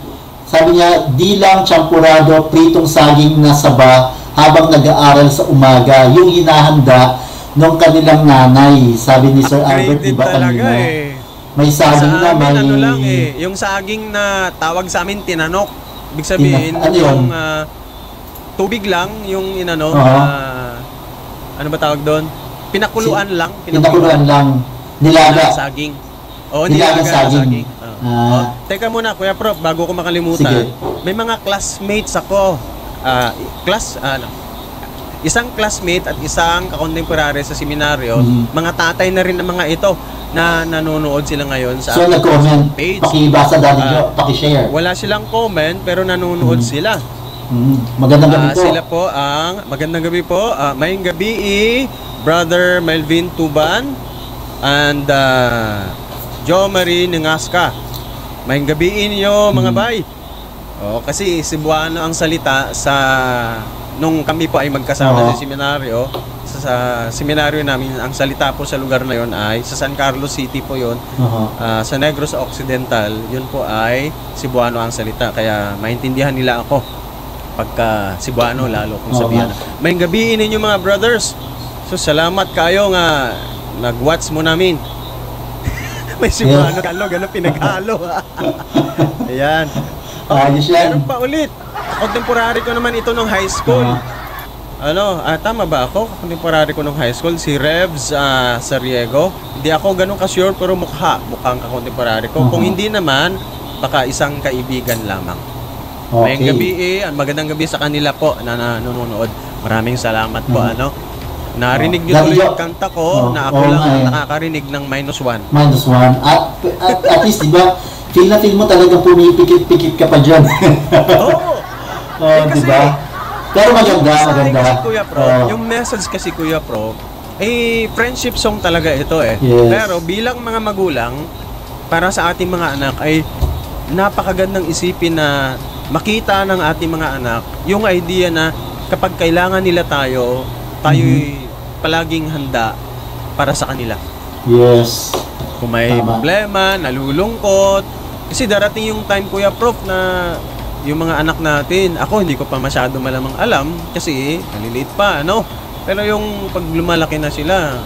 di lang champurado, pritong saging na saba habang nag-aaral sa umaga, yung hinahanda ng kanilang nanay. Sabi ni Sir Albert, iba kanina. May saging na, may... Yung saging na tawag sa amin, tinanok. Ibig sabihin, yung... tubig lang yung ano ba tawag doon? Pinakuluan lang. Nilaga. Saging. Nilaga saging. Teka muna, Kuya Prof, bago ko makalimutan. Sige. May mga classmates ako. Isang classmate at isang kakontemporary sa seminaryo. Mga tatay na rin ng mga ito na nanonood sila ngayon sa nag-comment page. Pakibasa, Daddy Joe, pakishare. Wala silang comment pero nanonood sila. Magandang gabi po. Sila po magandang gabi po. Maying gabi Brother Melvin Tuban and Jo Marie Nengasca. Maying gabi niyo mga bay. Kasi Cebuano ang salita sa nung kami po ay magkasama sa seminaryo. Sa seminaryo namin, ang salita po sa lugar na yon ay sa San Carlos City po yon. Sa Negros Occidental, yun po ay Cebuano ang salita. Kaya maintindihan nila ako pagka Cebuano, lalo kung sabihan. May gabi ninyo mga brothers. So salamat kayo nga nag-watch mo namin. May Cebuano kalo, gano'n pinaghalo. Ayan. Meron pa ulit. Contemporary ko naman ito nung high school. Tama ba ako? Contemporary ko nung high school, si Revs Sariego. Hindi ako ganun ka-sure, pero mukhang ka-contemporary ko. Kung hindi naman, baka isang kaibigan lamang. Mayang gabi magandang gabi sa kanila po na nanonood. Maraming salamat po. Narinig niyo tuloy yung kanta ko na ako lang ang nakakarinig ng -1. -1. At least, di ba, feel na feel mo talagang pumipikit-pikit ka pa dyan. Oo. Di ba? Pero maganda. Kasi Kuya Pro, yung message kasi Kuya Pro, friendship song talaga ito eh. Yes. Pero bilang mga magulang, para sa ating mga anak ay napakagandang isipin na makita ng ating mga anak yung idea na kapag kailangan nila tayo'y palaging handa para sa kanila. Yes. Kung may problema, nalulungkot. Kasi darating yung time, Kuya Prof, na yung mga anak natin, ako hindi ko pa masyado malamang alam kasi naliliit pa, ano? Pero yung pag lumalaki na sila,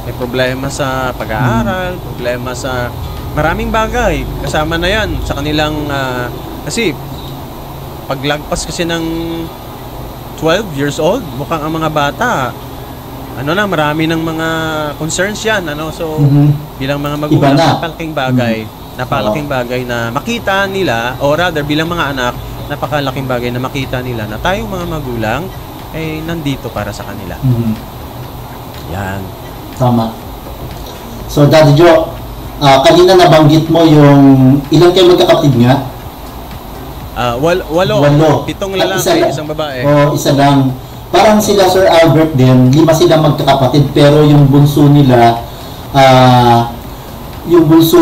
may problema sa pag-aaral, problema sa maraming bagay. Kasama na yan sa kanilang, kasi paglagpas kasi ng 12 years old, mukhang ang mga bata, marami ng mga concerns yan, so bilang mga magulang, napakalaking bagay na makita nila, or rather bilang mga anak, napakalaking bagay na makita nila na tayong mga magulang ay nandito para sa kanila. Yan. Tama. So Daddy Joe, kanina nabanggit mo yung ilang kayo magkakapatid nga? Walo. 7 lalaki, isang babae. Isa lang. Parang sila Sir Albert din, 5 sila magkakapatid, pero yung bunso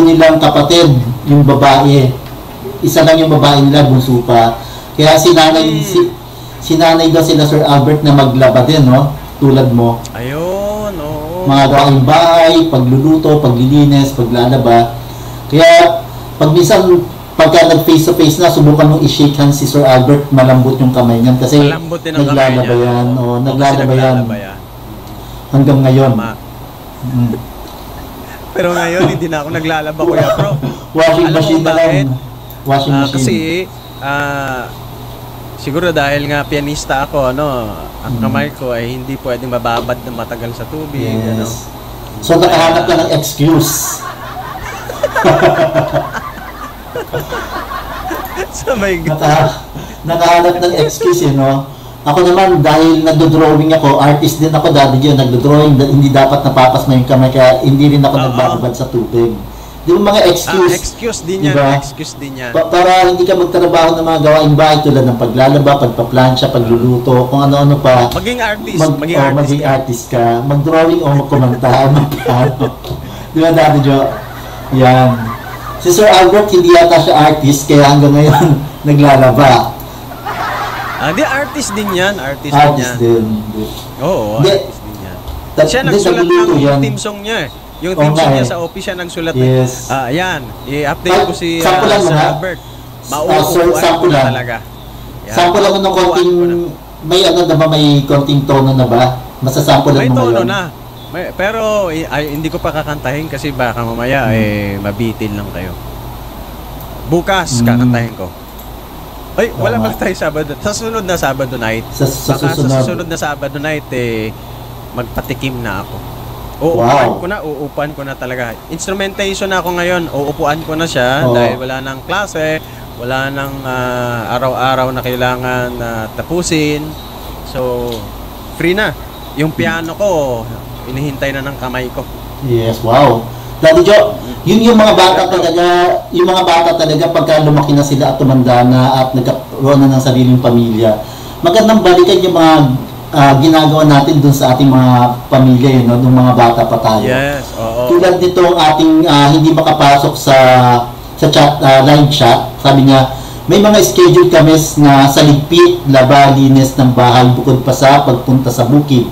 nilang kapatid, yung babae, isa lang yung babae nila, bunso pa. Kaya sinanay daw sila Sir Albert na maglaba din, no? Tulad mo. Ayun, oo. Mga gawaing bahay, pagluluto, paglilinis, paglalaba. Kaya pagka nag-face to face na, subukan mong i-shake hands si Sir Albert, malambot yung kamay niyan kasi naglalaba yan. Naglalaba yan. Hanggang ngayon. Pero ngayon, hindi na ako naglalaba, Kuya Pro. Washing machine na lang. Washing machine. Kasi, siguro dahil nga pianista ako, ang kamay ko ay hindi pwedeng mababad na matagal sa tubig. Yes. So, nakahanap ka ng excuse. Nakahanap ng excuse, Ako naman, dahil nagdo-drawing ako, artist din ako, Daddy Joe, nagdo-drawing, hindi dapat napapas na yung kamay, kaya hindi rin ako nagbababad sa tubig. Di ba mga excuse? Excuse din yan, diba? Excuse din yan. Para hindi ka magtrabaho ng mga gawaing bahay tulad ng paglalaba, pagpaplansya, pagluluto, kung ano-ano pa. Maging artist. Maging artist ka. Mag-drawing o magkumanta, magpiano. Di ba, Daddy Joe? Yan. Si Sir Albert, hindi yata siya artist, kaya hanggang ngayon, naglalaba. Di artist din yan. Artist din. Oo, artist din yan. Siya nagsulat ng team song niya eh. Yung team song niya sa OP siya nagsulat. Yes. Ayan, i-update ko si Sir Albert. Sample lang talaga. Sample lang ng konting, may konting tono na ba? Masasample lang mo ngayon. May tono na. Pero hindi ko pa kakantahin kasi baka mamaya mabitin lang kayo. Bukas kakantahin ko. Ay, wala pala tayo Sabado. Sa susunod na Sabado night. Sa susunod na Sabado night magpatikim na ako. Uupuan ko na talaga. Instrumentation na ako ngayon. Uupuan ko na siya dahil wala nang klase, wala nang araw-araw na kailangan tapusin. So, free na. Yung piano ko, inihintay na ng kamay ko. Yes, wow. Daddy Joe, yung mga bata talaga pagka lumaki na sila at tumanda na at nagkaroon na ng sariling pamilya, magandang balikan yung mga ginagawa natin dun sa ating mga pamilya, nung mga bata pa tayo. Yes, oo. Tulad nito ang ating hindi makapasok sa chat, live chat, sabi niya, may mga schedule kami na sa ligpit, laba, linis ng bahay bukod pa sa pagpunta sa bukid.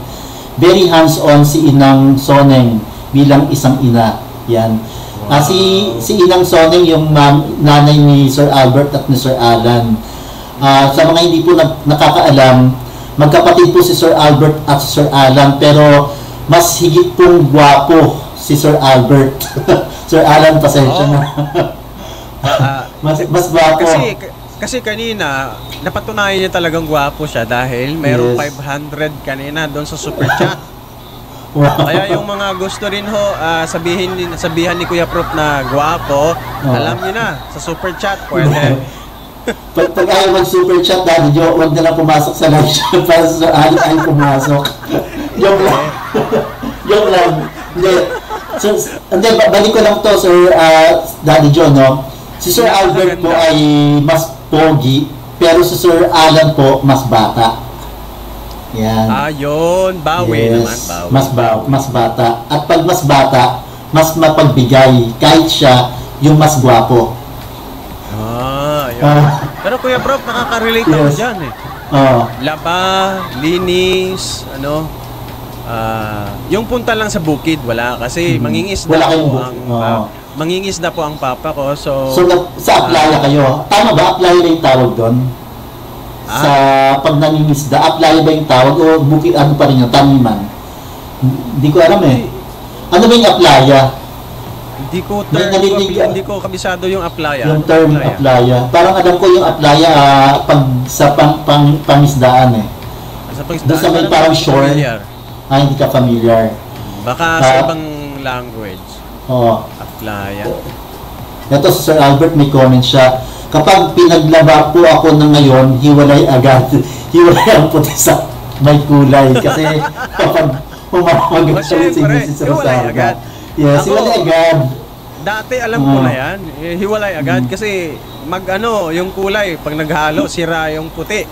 Very hands-on si Inang Soneng bilang isang ina. Yan. Wow. Si Inang Soneng yung nanay ni Sir Albert at ni Sir Alan. Sa mga hindi po nakakaalam, magkapatid po si Sir Albert at si Sir Alan, pero mas higit pong gwapo si Sir Albert. Sir Alan, pasensya na. mas gwapo. Kasi kanina, napatunayan niya talagang gwapo siya dahil mayroong 500 kanina doon sa super chat. Wow. Kaya yung mga gusto rin sabihan ni Kuya Prof na gwapo, alam niyo na, sa super chat pwede. Pag ayaw mag-super chat, Daddy Joe, huwag na lang pumasok sa live chat para sa Alan ay pumasok. Joke lang. Joke lang. Hindi. So, hindi, balik ko lang to, Sir Daddy John, no? Si Sir Albert po ay mas pogi, pero si Sir Alan po mas bata. Yan. Yun. Bawi naman. Bawi. Mas bata. At pag mas bata, mas mapagbigay. Kahit siya, yung mas gwapo. Yun. Pero Kuya Prof, nakaka-relate ako dyan eh. Laba, linis, yung punta lang sa bukid, wala. Kasi mangingisda po ang papa ko. So sa Aplaya kayo. Tama ba? Aplaya na yung tawag doon? Sa pag nangingisda, Aplaya ba yung tawag? O bukid, ano pa rin yung taniman? Hindi ko alam eh. Ano ba yung Aplaya? Hindi ko kabisado yung Aplaya. Yung term Aplaya. Parang alam ko yung Aplaya pag sa pangisdaan eh. Doon sa may parang shore. Hindi ka familiar. Baka sa ibang language. Aplaya. Ito si Sir Albert may comment siya. Kapag pinaglaba po ako ng ngayon, hiwalay agad. Hiwalay ang puti sa may kulay. Kasi kapag umamag siya si Sir Sarga. Yes, hiwalay agad. Dati alam ko na yan. Hiwalay agad kasi yung kulay, pag naghalo, sira yung puti.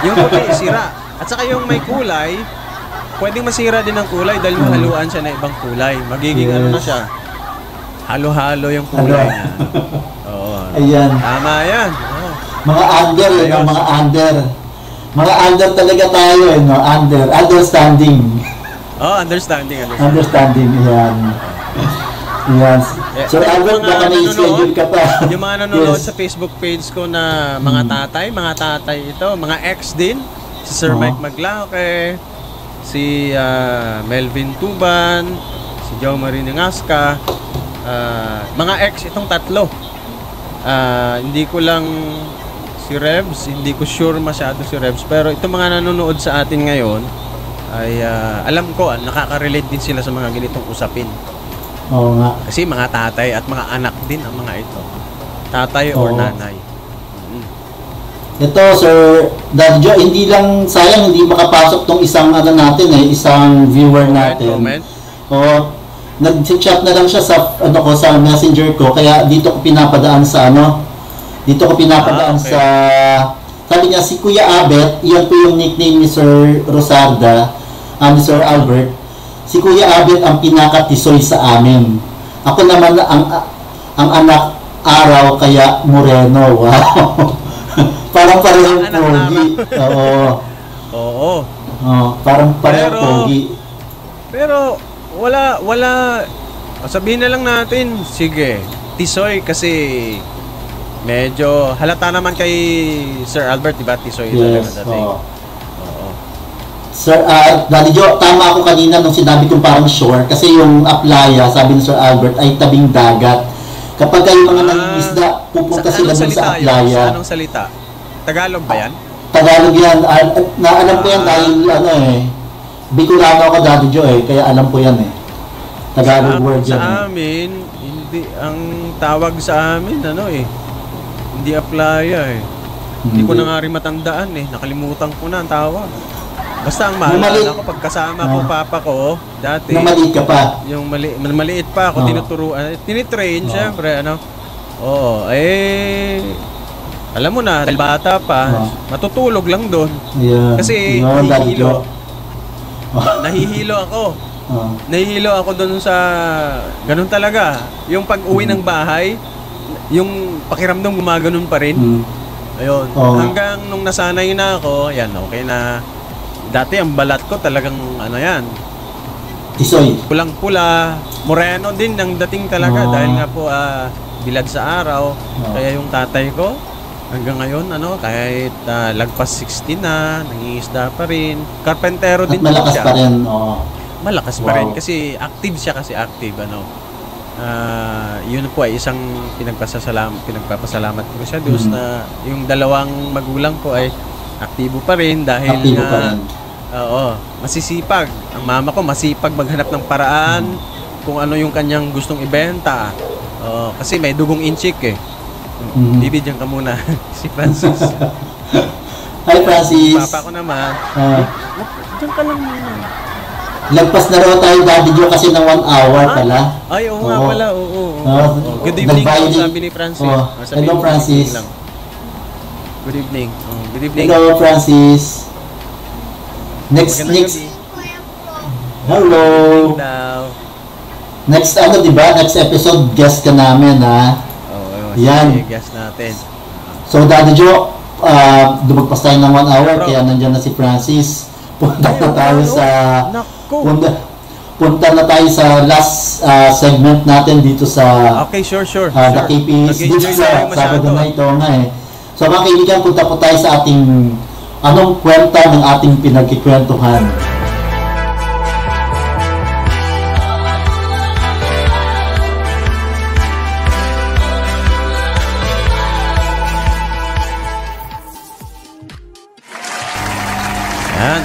Yung puti, sira. At saka yung may kulay, pwedeng masira din ang kulay dahil mahaluan siya na ibang kulay. Magiging na siya. Halo-halo yung kulay niya. Ayan. Tama yan. Mga under, mga under. Mga under talaga tayo, no? Understanding. Understanding. Understanding, yan. Yan. Sir Albert, baka na-schedule ka pa. Yung mga nanonood sa Facebook page ko na mga tatay ito, mga ex din. Si Sir Mike Maglauke, si Melvin Tuban, si Joe Marino Ngasca, mga ex itong tatlo. Hindi ko lang si Rebs, hindi ko sure masyado si Rebs, pero itong mga nanonood sa atin ngayon ay alam ko nakaka-relate din sila sa mga ganitong usapin. Oo nga. Kasi mga tatay at mga anak din ang mga ito. Tatay or nanay. Ito, Sir Daddy Joe, hindi lang, sayang hindi makapasok tong isang isang viewer natin. Comment. Nag-chat na lang siya sa sa Messenger ko, kaya dito ko pinapadaan sa sa, sabi niya si Kuya Abet, yan po yung nickname ni Sir Rosarda, ni Sir Albert. Si Kuya Abet ang pinakatisoy sa amin. Ako naman ang anak araw kaya moreno. Wow. Parang parehong pogi. Oo. Parang parehong pogi. Pero wala sabihin na lang natin, sige, tisoy kasi medyo halata naman kay Sir Albert, diba? Tisoy talaga dating. Sir, Daddy Joe, tama ako kanina nung sinabi kong parang shore kasi yung Aplaya, sabi ni Sir Albert, ay tabing dagat. Kapag kayo mga nangingisda, pupunta sila dun sa Aplaya. Anong salita? Tagalog ba yan? Tagalog yan. Alam ko yan dahil Bicolano ako, Daddy Joe kaya alam ko yan Tagalog word yan. Sa amin, hindi, ang tawag sa amin, hindi Aplaya Hindi ko na nga rin matandaan nakalimutan ko na ang tawag. Basta ang maalala ko, pagkasama ko papa ko, dati. Nung maliit ka pa? Yung maliit pa ako, tinuturuan, tinitrain, syempre, alam mo na, dahil bata pa, matutulog lang doon. Yeah. Kasi, nahihilo ako. Nahihilo ako doon sa, ganun talaga. Yung pag-uwi ng bahay, yung pakiramdam gumaganon pa rin. Ayun. Hanggang nung nasanay na ako, okay na. Dati ang balat ko talagang tisoy. Pulang-pula, moreno din ang dating talaga dahil nga po bilad sa araw. Kaya yung tatay ko hanggang ngayon kahit lagpas 60 na, nangingisda pa rin. Karpentero din malakas siya. Pa rin. Malakas pa rin kasi active siya yun po ay isang pinagpapasalamat ko siya Diyos na yung dalawang magulang ko ay aktibo pa rin dahil masisipag. Ang mama ko masipag maghanap ng paraan kung ano yung kanyang gustong ibenta. Kasi may dugong inchik Bibigyan ka muna si Francis. Hi Francis. Papa ko naman. Diyan ka lang muna. Lagpas na raw tayo, Daddy Joe, kasi ng 1 hour pala. Ay, oo nga pala, oo. Good evening, sabi ni Francis. Hello, Francis. Good evening. Good evening. Hello, Francis. Next. Hello. Next, diba? Next episode, guest ka namin, ha? Yan. Guest natin. So, Daddy Joe, dumagpas tayo ng 1 hour, kaya nandyan na si Francis. Punta na tayo sa... Punta na tayo sa last segment natin dito sa... Okay, sure. The KPS. Dito sa Sabado na ito nga eh. So, mga kaibigan, punta po tayo sa ating... Anong kwenta ng ating pinagkikwentuhan?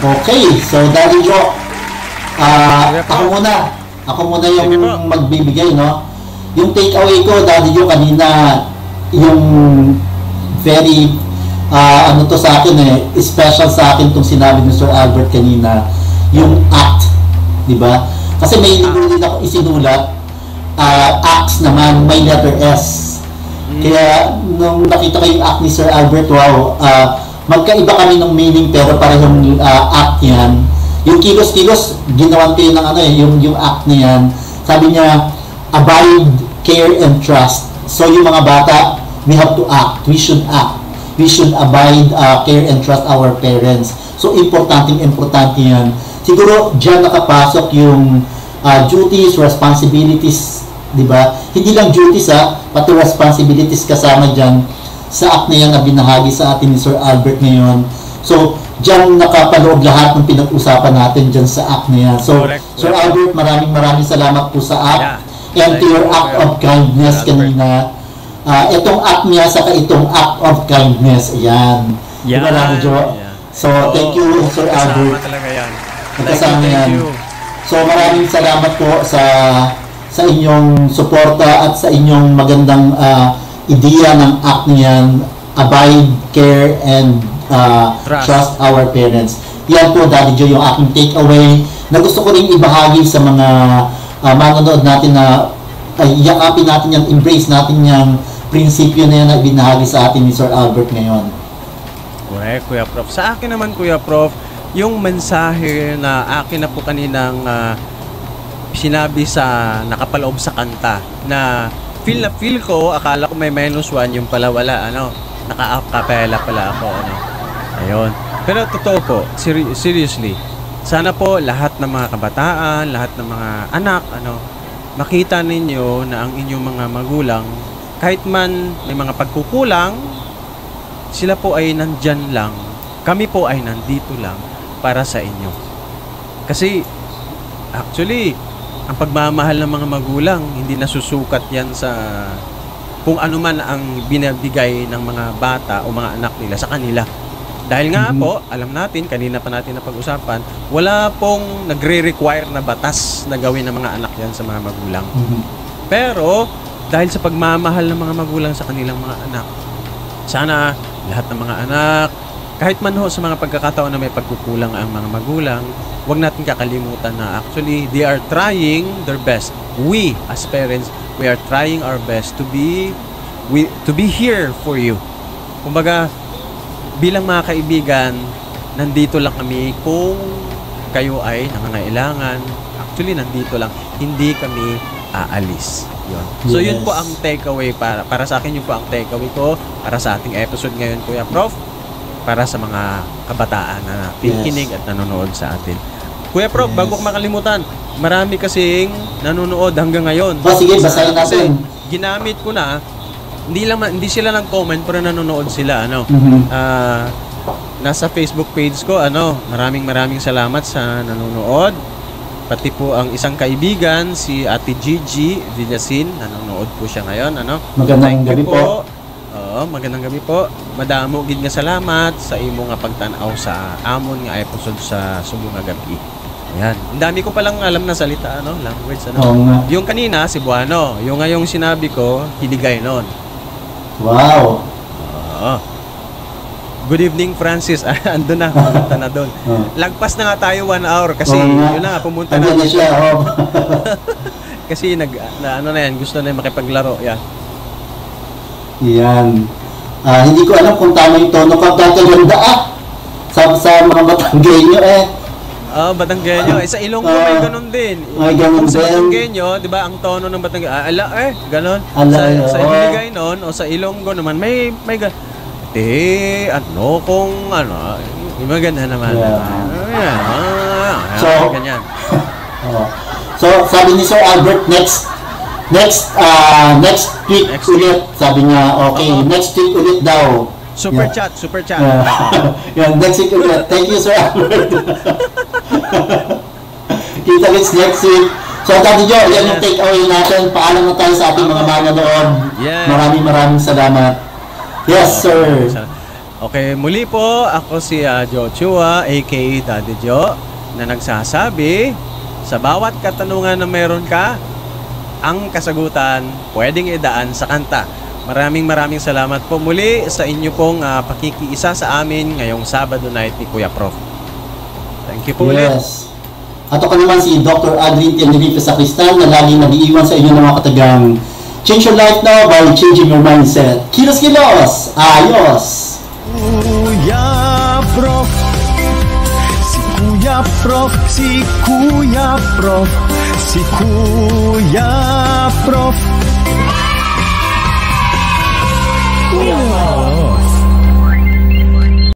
Okay, so Daddy Joe, ako muna yung magbibigay, no? Yung takeaway ko, Daddy Joe, kanina, yung very, to sa akin special sa akin itong sinabi ni Sir Albert kanina, yung act, di ba? Kasi may libro din ako isinulat, acts naman, may letter S. Kaya, nung nakita ko yung act ni Sir Albert, wow, magkaiba kami ng meaning pero parehong act yan. Yung kilos-kilos, ginawan ko yun ng yung act niyan. Sabi niya, abide, care, and trust. So yung mga bata, we have to act. We should act. We should abide, care, and trust our parents. So importante yan. Siguro dyan nakapasok yung duties, responsibilities, di ba? Hindi lang duties pati responsibilities kasama dyan sa act na yan na binahagi sa atin ni Sir Albert ngayon. So, dyan nakapaloob lahat ng pinag-usapan natin dyan sa act na yan. So, correct. Sir Albert, maraming salamat po sa act. And to your act of kindness kanina. Itong act niya, saka itong act of kindness. Ayan. Diba, Jo? So, thank you, Sir Albert. Kasama talaga yan. Kasama yan. So, maraming salamat po sa inyong suporta at sa inyong magandang ideya ng act niyan, abide, care, and trust our parents. Yan po, Daddy Joe, yung aking takeaway na gusto ko rin ibahagi sa mga manonood natin na yakapin natin yan, embrace natin yung prinsipyo na yan na binahagi sa atin ni Sir Albert ngayon. Correct, Kuya Prof. Sa akin naman, Kuya Prof, yung mensahe na akin na po kaninang sinabi sa nakapaloob sa kanta na feel ko, akala ko may -1, yung pala wala, naka-acapella pala ako, ayun. Pero totoo po, seriously, sana po lahat ng mga kabataan, lahat ng mga anak, makita ninyo na ang inyong mga magulang, kahit man may mga pagkukulang, sila po ay nandyan lang, kami po ay nandito lang para sa inyo. Kasi, actually, ang pagmamahal ng mga magulang, hindi nasusukat yan sa kung ano man ang binibigay ng mga bata o mga anak nila sa kanila. Dahil nga po, alam natin, kanina pa natin napag-usapan, wala pong nagre-require na batas na gawin ng mga anak yan sa mga magulang. Pero, dahil sa pagmamahal ng mga magulang sa kanilang mga anak, sana lahat ng mga anak, kahit man ho sa mga pagkakataon na may pagkukulang ang mga magulang, huwag natin kakalimutan na actually they are trying their best. We as parents, we are trying our best to be here for you. Kumbaga, bilang mga kaibigan, nandito lang kami kung kayo ay nangangailangan. Actually, nandito lang. Hindi kami aalis. Yun. So, yun po ang takeaway para sa akin, yun po ang takeaway ko para sa ating episode ngayon, Kuya Prof, para sa mga kabataan na nakikinig at nanonood sa atin. Kuya Prof, bago ko makalimutan, marami kasing nanonood hanggang ngayon. Sige, basahin natin. Kasi ginamit ko na, hindi sila nag-comment pero nanonood sila, nasa Facebook page ko, maraming salamat sa nanonood. Pati po ang isang kaibigan, si Ate Gigi Villasin, nanonood po siya ngayon, Magandang gabi po. Magandang gabi po. Madamo gid nga salamat sa imo nga pagtan-aw sa amon nga episode sa Subo nga gabi. Ayan. Ang dami ko palang alam na salita, language, Yung kanina, Cebuano. Yung ngayong sinabi ko, Hiligaynon. Wow. Good evening, Francis. Ando na, pumunta na doon. Lagpas na nga tayo 1 hour kasi yun na, pumunta na siya. Kasi ano na yan, gusto na makipaglaro. Yan. Yan. Hindi ko alam kung tama yung tono ko. Dati ganda sa mga Batanggenyo Batanggenyo. Sa Ilonggo may ganun din. May ganun sa din. Batanggenyo, di ba, ang tono ng Batanggenyo, ganun. Sa Iligay noon, o sa Ilonggo naman, may ganun. Ano kung ano, maganda naman. So, ganyan. So, sabi ni Sir Albert, next week ulit. Sabi niya, okay, next week ulit daw. Super chat. Yan, next week ulit. Thank you, Sir Albert. Kita-kits next week. So, Daddy Joe, yan yung take-away natin. Paalam na tayo sa ating mga manonood. Maraming salamat. Yes, sir. Okay, muli po, ako si Joshua, aka Daddy Joe, na nagsasabi, sa bawat katanungan na meron ka, ang kasagutan pwedeng idaan sa kanta. Maraming salamat po muli sa inyo pong pakikiisa sa amin ngayong Sabado night ni Kuya Prof. Thank you po ulit. Yes. At ako naman si Dr. Adrian Tenerife Sacristan na laging nag-iiwan sa inyo ng mga katagang change your life now by changing your mindset. Kilos! Ayos! Kuya Prof, si Kuya Prof, si Kuya Prof, si Kuya Prof.